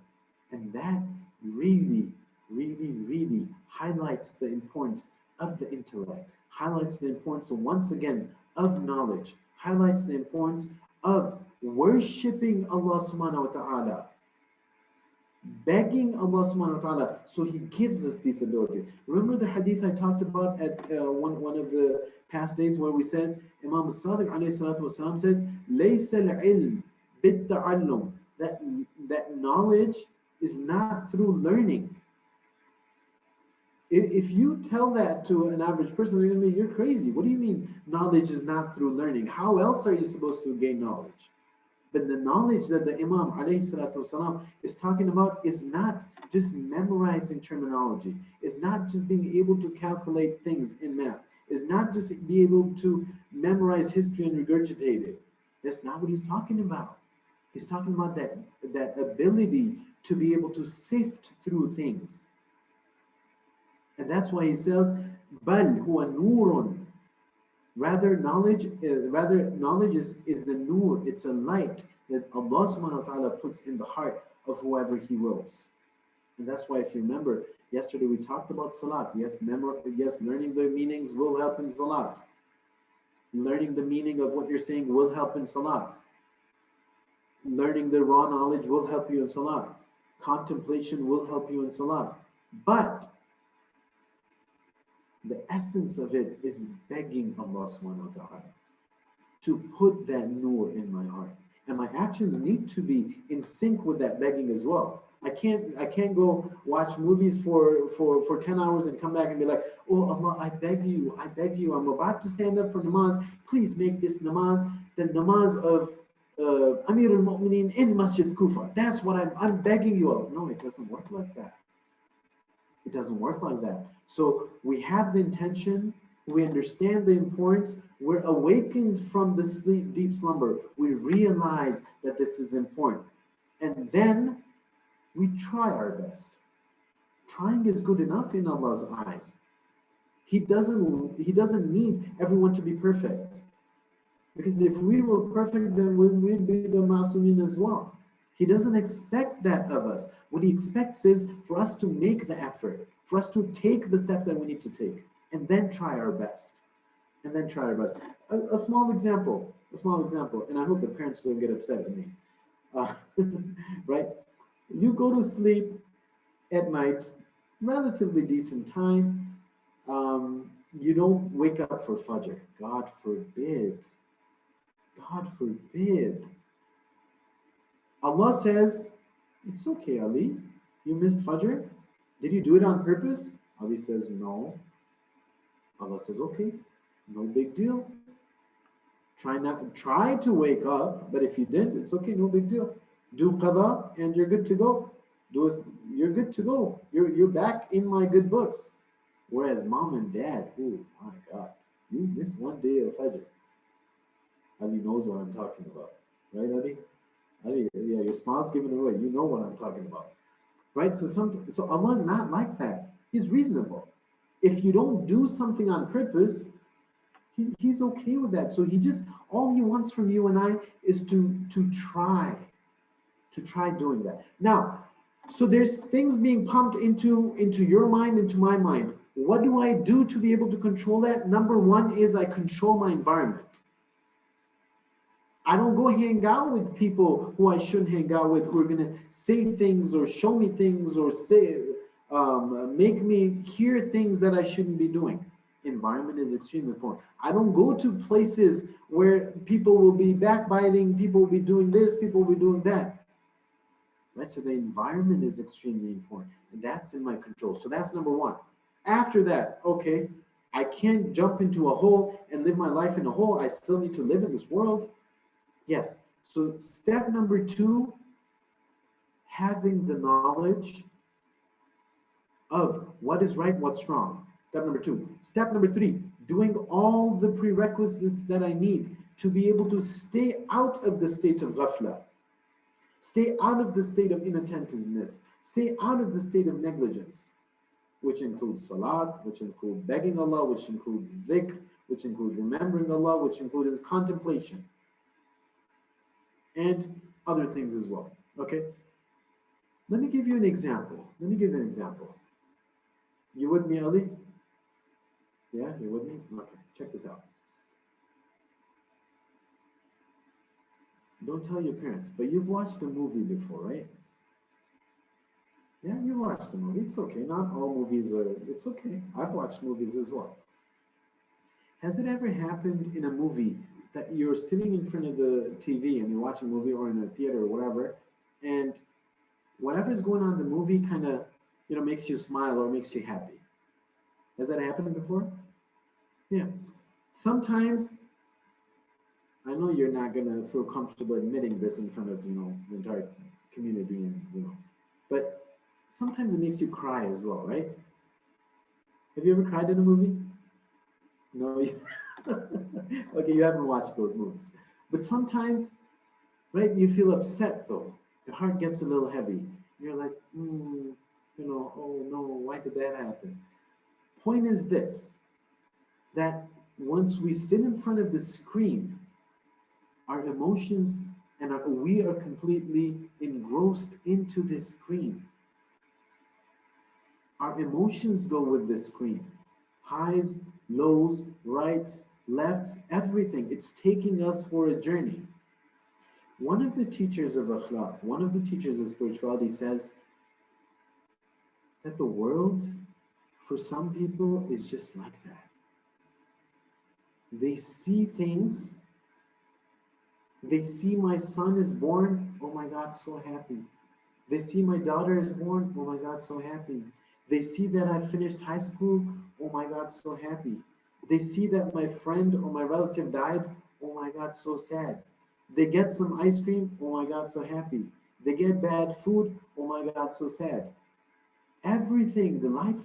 And that really, really, really highlights the importance of the intellect, highlights the importance, once again, of knowledge, highlights the importance of worshiping Allah subhanahu wa ta'ala, begging Allah subhanahu wa ta'ala so He gives us these abilities. Remember the hadith I talked about at one of the past days where we said, Imam Sadiq alayhi salatu wasalam says, لَيْسَ الْعِلْمِ بِالتَّعَلُّمِ, that knowledge is not through learning. If you tell that to an average person, they're going to be, you're crazy. What do you mean knowledge is not through learning? How else are you supposed to gain knowledge? But the knowledge that the Imam ﷺ is talking about is not just memorizing terminology. It's not just being able to calculate things in math. It's not just be able to memorize history and regurgitate it. That's not what he's talking about. He's talking about that ability to be able to sift through things. And that's why he says, بَلْ هُوَ نُورٌ. Rather, knowledge is a nur, it's a light that Allah subhanahu wa ta'ala puts in the heart of whoever He wills. And that's why, if you remember, yesterday we talked about salat. Yes, learning the meanings will help in salat. Learning the meaning of what you're saying will help in salat. Learning the raw knowledge will help you in salat. Contemplation will help you in salat. But the essence of it is begging Allah subhanahu wa ta'ala to put that nur in my heart. And my actions need to be in sync with that begging as well. I can't go watch movies for 10 hours and come back and be like, oh Allah, I beg you, I'm about to stand up for namaz. Please make this namaz the namaz of Amir al-Mu'mineen in Masjid Kufa. That's what I'm begging you of. No, it doesn't work like that. It doesn't work like that. So we have the intention, we understand the importance, we're awakened from the sleep, deep slumber. We realize that this is important. And then we try our best. Trying is good enough in Allah's eyes. He doesn't need everyone to be perfect. Because if we were perfect, then we'd be the masumin as well. He doesn't expect that of us. What he expects is for us to make the effort, for us to take the step that we need to take, and then try our best. And then try our best. A small example, and I hope the parents don't get upset at me. Uh, right? You go to sleep at night, relatively decent time. You don't wake up for Fajr. God forbid. God forbid. Allah says, it's okay, Ali. You missed Fajr. Did you do it on purpose? Ali says, no. Allah says, okay, no big deal. Try to wake up, but if you didn't, it's okay, no big deal. Do qada and you're good to go. You're good to go. You're back in my good books. Whereas mom and dad, oh my God, you missed one day of Fajr. Ali knows what I'm talking about. Right, Ali? Ali, yeah, your smile's giving away. You know what I'm talking about. Right? So Allah is not like that. He's reasonable. If you don't do something on purpose, he's okay with that. So all he wants from you and I is to try doing that. Now, so there's things being pumped into your mind, into my mind. What do I do to be able to control that? Number one is I control my environment. I don't go hang out with people who I shouldn't hang out with, who are going to say things or show me things or make me hear things that I shouldn't be doing. Environment is extremely important. I don't go to places where people will be backbiting, people will be doing this, people will be doing that. Right? So the environment is extremely important, and that's in my control. So that's number one. After that, okay, I can't jump into a hole and live my life in a hole. I still need to live in this world. Yes. So step number two, having the knowledge of what is right, what's wrong. Step number two. Step number three, doing all the prerequisites that I need to be able to stay out of the state of ghafla, stay out of the state of inattentiveness, stay out of the state of negligence, which includes salat, which includes begging Allah, which includes dhikr, which includes remembering Allah, which includes contemplation, and other things as well. Okay? Let me give you an example. You with me, Ali? Yeah, you with me? Okay, check this out. Don't tell your parents, but you've watched a movie before, right? Yeah, you watched the movie. It's okay. Not all movies are, it's okay. I've watched movies as well. Has it ever happened in a movie that you're sitting in front of the TV and you're watching a movie or in a theater or whatever, and whatever's going on in the movie kind of, makes you smile or makes you happy? Has that happened before? Yeah. Sometimes, I know you're not going to feel comfortable admitting this in front of, the entire community and, but sometimes it makes you cry as well, right? Have you ever cried in a movie? No, okay, you haven't watched those movies. But sometimes, right, you feel upset though. Your heart gets a little heavy. You're like, oh no, why did that happen? Point is this, that once we sit in front of the screen, our emotions and we are completely engrossed into this screen. Our emotions go with the screen. Highs, lows, rights, lefts, everything. It's taking us for a journey. One of the teachers of akhlaq, one of the teachers of spirituality says that the world, for some people, is just like that. They see things. They see my son is born. Oh my God, so happy. They see my daughter is born, oh my God, so happy. They see that I finished high school, oh my God, so happy. They see that my friend or my relative died, oh my God, so sad. They get some ice cream, oh my God, so happy. They get bad food, oh my God, so sad. Everything, the life.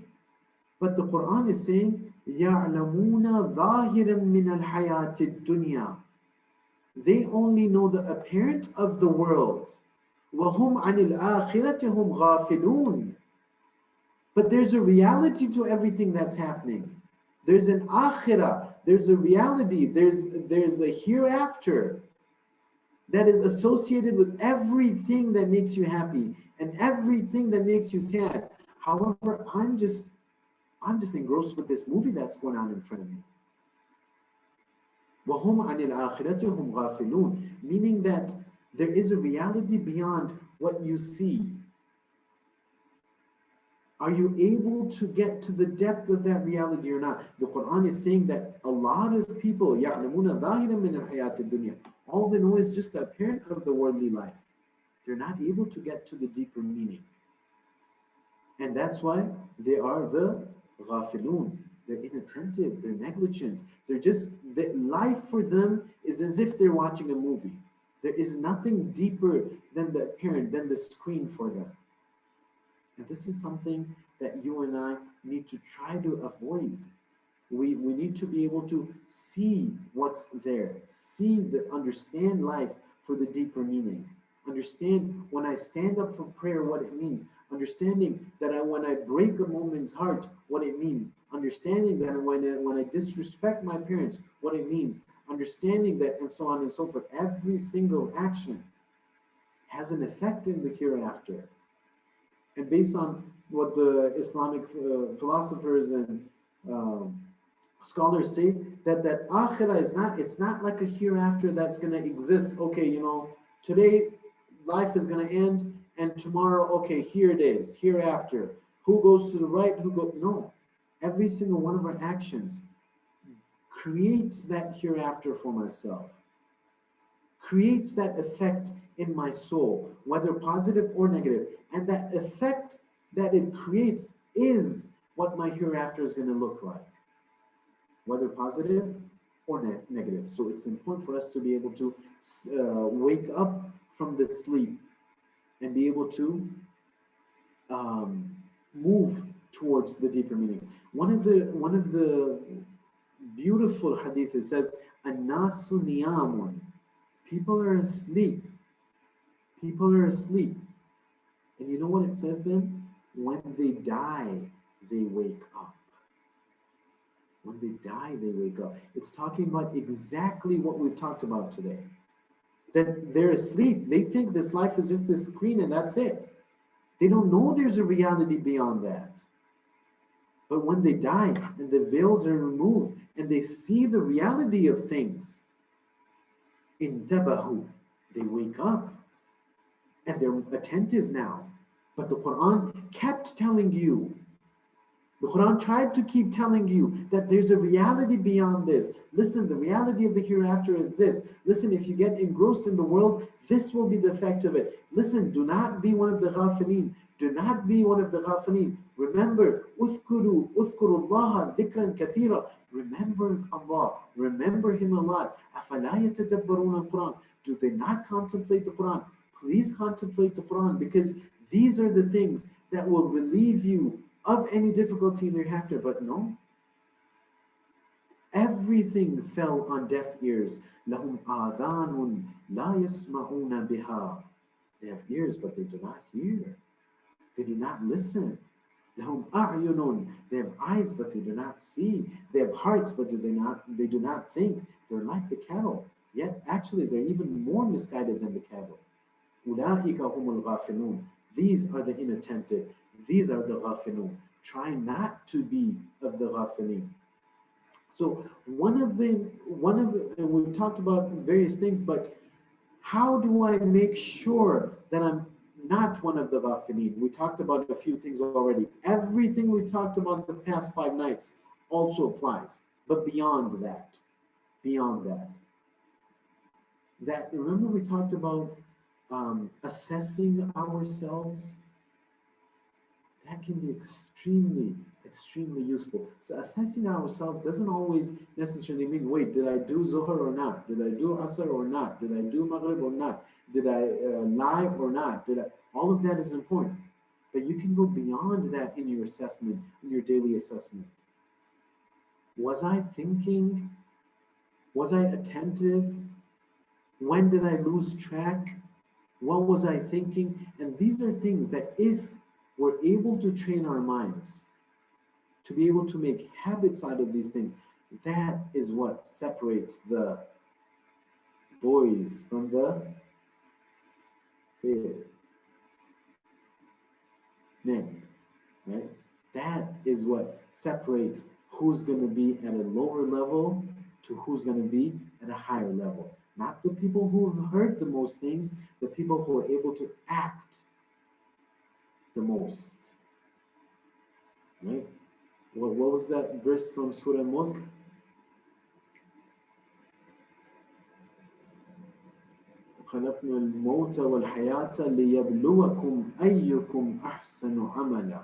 But the Quran is saying, يَعْلَمُونَ ظَاهِرًا مِنَ الْحَيَاةِ الدُّنْيَا. They only know the apparent of the world. وَهُمْ عَنِ الْآخِرَةِ هُمْ غَافِلُونَ. But there's a reality to everything that's happening. There's an akhirah, there's a reality, there's a hereafter that is associated with everything that makes you happy and everything that makes you sad. However, I'm just engrossed with this movie that's going on in front of me. وَهُمْ عَنِ الْآخِرَةِ هُمْ غَافِلُونَ. Meaning that there is a reality beyond what you see. Are you able to get to the depth of that reality or not? The Quran is saying that a lot of people, يَعْلَمُونَ ظَاهِرًا مِنَ الْحَيَاةِ الدُّنْيَا. All they know is just the apparent of the worldly life. They're not able to get to the deeper meaning. And that's why they are the ghafilun. They're inattentive, they're negligent. Life for them is as if they're watching a movie. There is nothing deeper than the apparent, than the screen for them. And this is something that you and I need to try to avoid. We need to be able to see what's there, understand life for the deeper meaning. Understand when I stand up for prayer what it means. Understanding that when I break a moment's heart, what it means. Understanding that when I disrespect my parents, what it means. Understanding that, and so on and so forth. Every single action has an effect in the hereafter. And based on what the Islamic philosophers and scholars say, that akhirah it's not like a hereafter that's going to exist. Okay, today life is going to end, and tomorrow, okay, here it is, hereafter. Who goes to the right, no. Every single one of our actions creates that hereafter for myself, creates that effect in my soul, whether positive or negative. And that effect that it creates is what my hereafter is going to look like, whether positive or negative. So it's important for us to be able to wake up from the sleep and be able to move towards the deeper meaning. One of the beautiful hadith says, "An-nasu niyamun." People are asleep. People are asleep. And you know what it says then? When they die, they wake up. When they die, they wake up. It's talking about exactly what we've talked about today. That they're asleep. They think this life is just this screen and that's it. They don't know there's a reality beyond that. But when they die and the veils are removed and they see the reality of things, intabahu, they wake up and they're attentive now. But the Quran kept telling you, the Quran tried to keep telling you that there's a reality beyond this. Listen, the reality of the hereafter exists. Listen, if you get engrossed in the world, this will be the effect of it. Listen, do not be one of the ghafilin. Do not be one of the ghafilin. Remember, uthkuru Allah dhikran kathira. Remember Allah. Remember Him a lot. أَفَلَا يَتَدَبَّرُونَ الْقُرْآنَ. Do they not contemplate the Quran? Please contemplate the Quran, because these are the things that will relieve you of any difficulty in your hereafter. But no, everything fell on deaf ears. لَهُمْ آذَانٌ لَا يَسْمَعُونَ بِهَا. They have ears, but they do not hear. They do not listen. لَهُمْ أَعْيُنٌ. They have eyes, but they do not see. They have hearts, but they do not think. They're like the cattle. Yet, actually, they're even more misguided than the cattle. أُولَٰئِكَ هُمُ الْغَافِلُونَ. These are the inattentive. These are the ghafilun. Try not to be of the ghafilin. So one of the, and we've talked about various things, but how do I make sure that I'm not one of the ghafilin? We talked about a few things already. Everything we talked about the past 5 nights also applies. But beyond that, remember we talked about assessing ourselves, that can be extremely, extremely useful. So assessing ourselves doesn't always necessarily mean, wait, did I do Zuhr or not? Did I do Asr or not? Did I do Maghrib or not? Did I lie or not? All of that is important. But you can go beyond that in your assessment, in your daily assessment. Was I thinking? Was I attentive? When did I lose track? What was I thinking? And these are things that if we're able to train our minds to be able to make habits out of these things, that is what separates the boys from the, say it, men, right? That is what separates who's going to be at a lower level to who's going to be at a higher level. Not the people who have heard the most things, the people who are able to act the most, right? What was that verse from Surah Mulk? خلقنا الموت والحياة ليبلوكم أيكم أحسن عملا.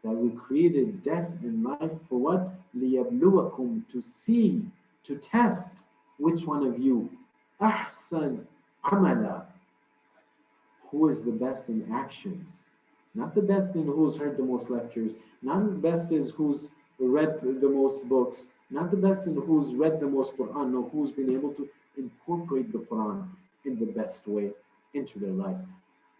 That we created death and life for what? ليبلوكم, to see, to test which one of you أحسن عملا, who is the best in actions. Not the best in who's heard the most lectures, not the best is who's read the most books, not the best in who's read the most Quran, no, who's been able to incorporate the Quran in the best way into their lives.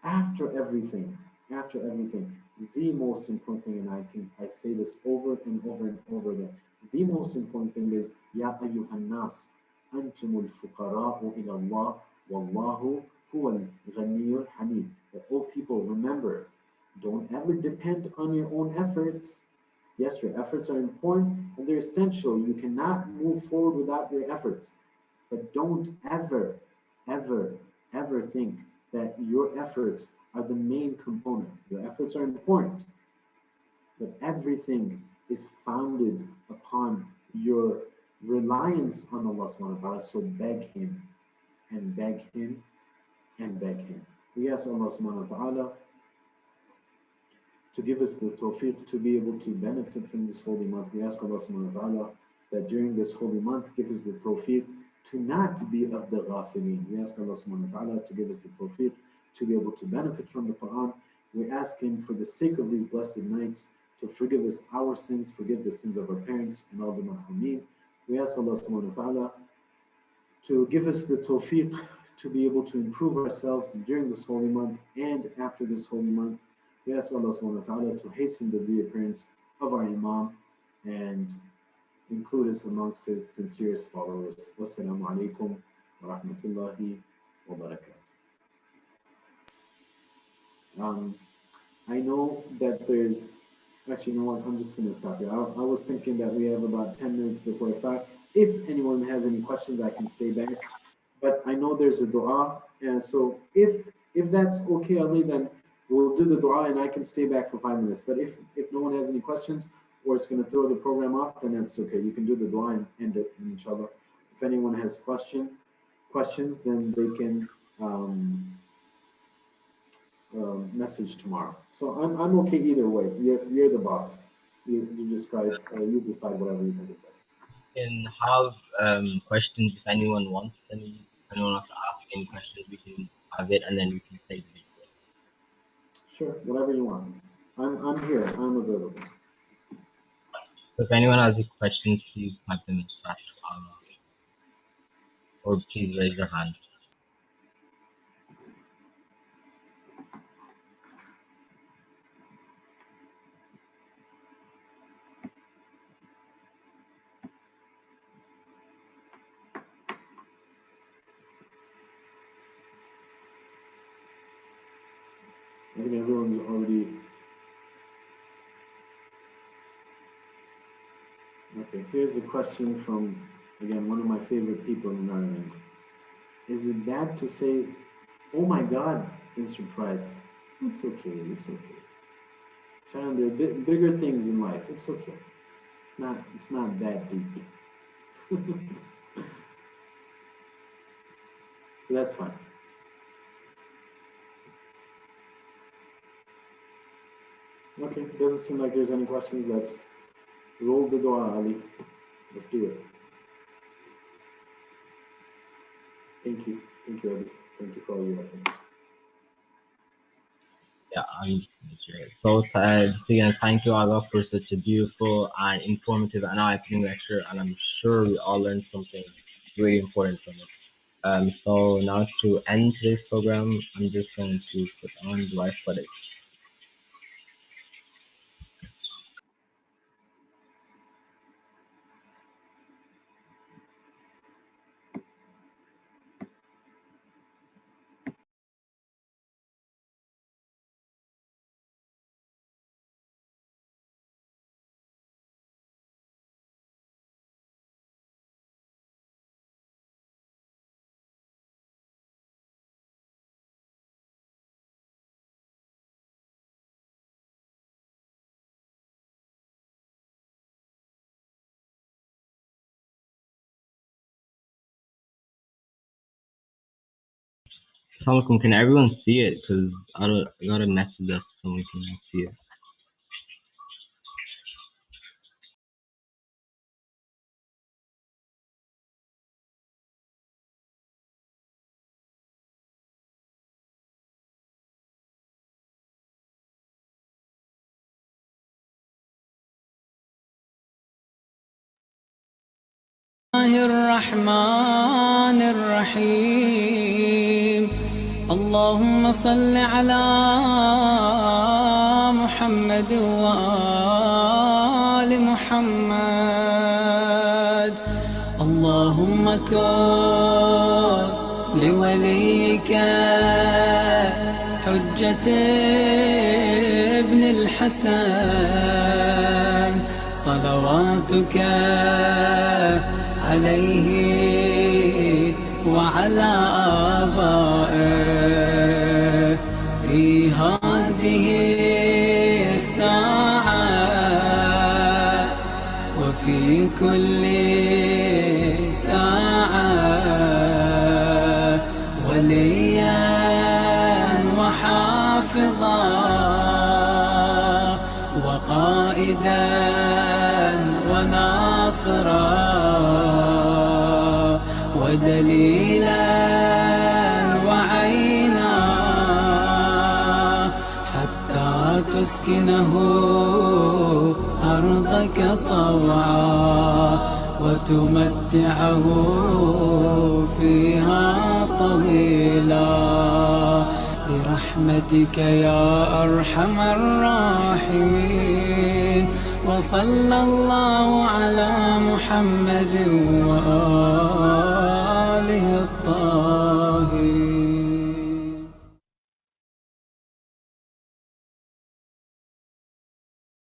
After everything, the most important thing, and I say this over and over and over again, the most important thing is Ya ayyuhan nas antumul fuqara'u ila Allah wallahu huwal ghaniyyul hamid. That all people remember, don't ever depend on your own efforts. Yes, your efforts are important and they're essential. You cannot move forward without your efforts. But don't ever, ever, ever think that your efforts are the main component. Your efforts are important, but everything is founded upon your reliance on Allah subhanahu wa ta'ala. So beg Him and beg Him and beg Him. We ask Allah subhanahu wa ta'ala to give us the tawfiq to be able to benefit from this holy month. We ask Allah subhanahu wa ta'ala that during this holy month, give us the tawfiq to not be of the ghafilin. We ask Allah subhanahu wa ta'ala to give us the tawfiq to be able to benefit from the Quran. We ask Him for the sake of these blessed nights to forgive us our sins, forgive the sins of our parents and all the marhumin. We ask Allah subhanahu wa ta'ala to give us the tawfiq to be able to improve ourselves during this holy month and after this holy month. We ask Allah subhanahu wa ta'ala to hasten the reappearance of our Imam and include us amongst His sincerest followers. Wassalamu alaikum wa rahmatullahi wa barakatuh. I know that there's, actually, you know what, I'm just going to stop here. I was thinking that we have about 10 minutes before iftar. If anyone has any questions, I can stay back. But I know there's a dua, and so if that's okay, Ali, then we'll do the dua and I can stay back for 5 minutes. But if no one has any questions or it's going to throw the program off, then that's okay. You can do the dua and end it, inshallah. If anyone has questions, then they can message tomorrow. So I'm okay either way. You're the boss. You describe. You decide whatever you think is best. Can have questions if anyone wants any. If anyone wants to ask any questions, we can have it, and then we can say the video. Sure, whatever you want. I'm here. I'm available. So if anyone has any questions, please type them in chat, or please raise your hand. I think everyone's already. Okay, here's a question from, again, one of my favorite people in Ireland. Is it bad to say, oh my God, in surprise? It's okay, it's okay. Sharon, there are bigger things in life. It's okay. It's not that deep. So that's fine. Okay, doesn't seem like there's any questions. Let's roll the dua, Ali. Let's do it. Thank you, Ali. Thank you for all your efforts. Yeah, so again, thank you, Aga, for such a beautiful and informative and eye-opening lecture, and I'm sure we all learned something really important from it. So now to end today's program, I'm just going to put on the live footage. Assalamualaikum, can everyone see it? Because I got a message that someone can see it. الرحمن الرحيم اللهم صل على محمد وآل محمد اللهم كن لوليك حجة ابن الحسن صلواتك عليه وعلى آبائه في هذه الساعة وفي كل ساعة وليا وحافظا وقائدا وناصرا ودليلا وعينا حتى تسكنه أرضك طوعا وتمتعه فيها طويلا برحمتك يا أرحم الراحمين وصلى الله على محمد وآله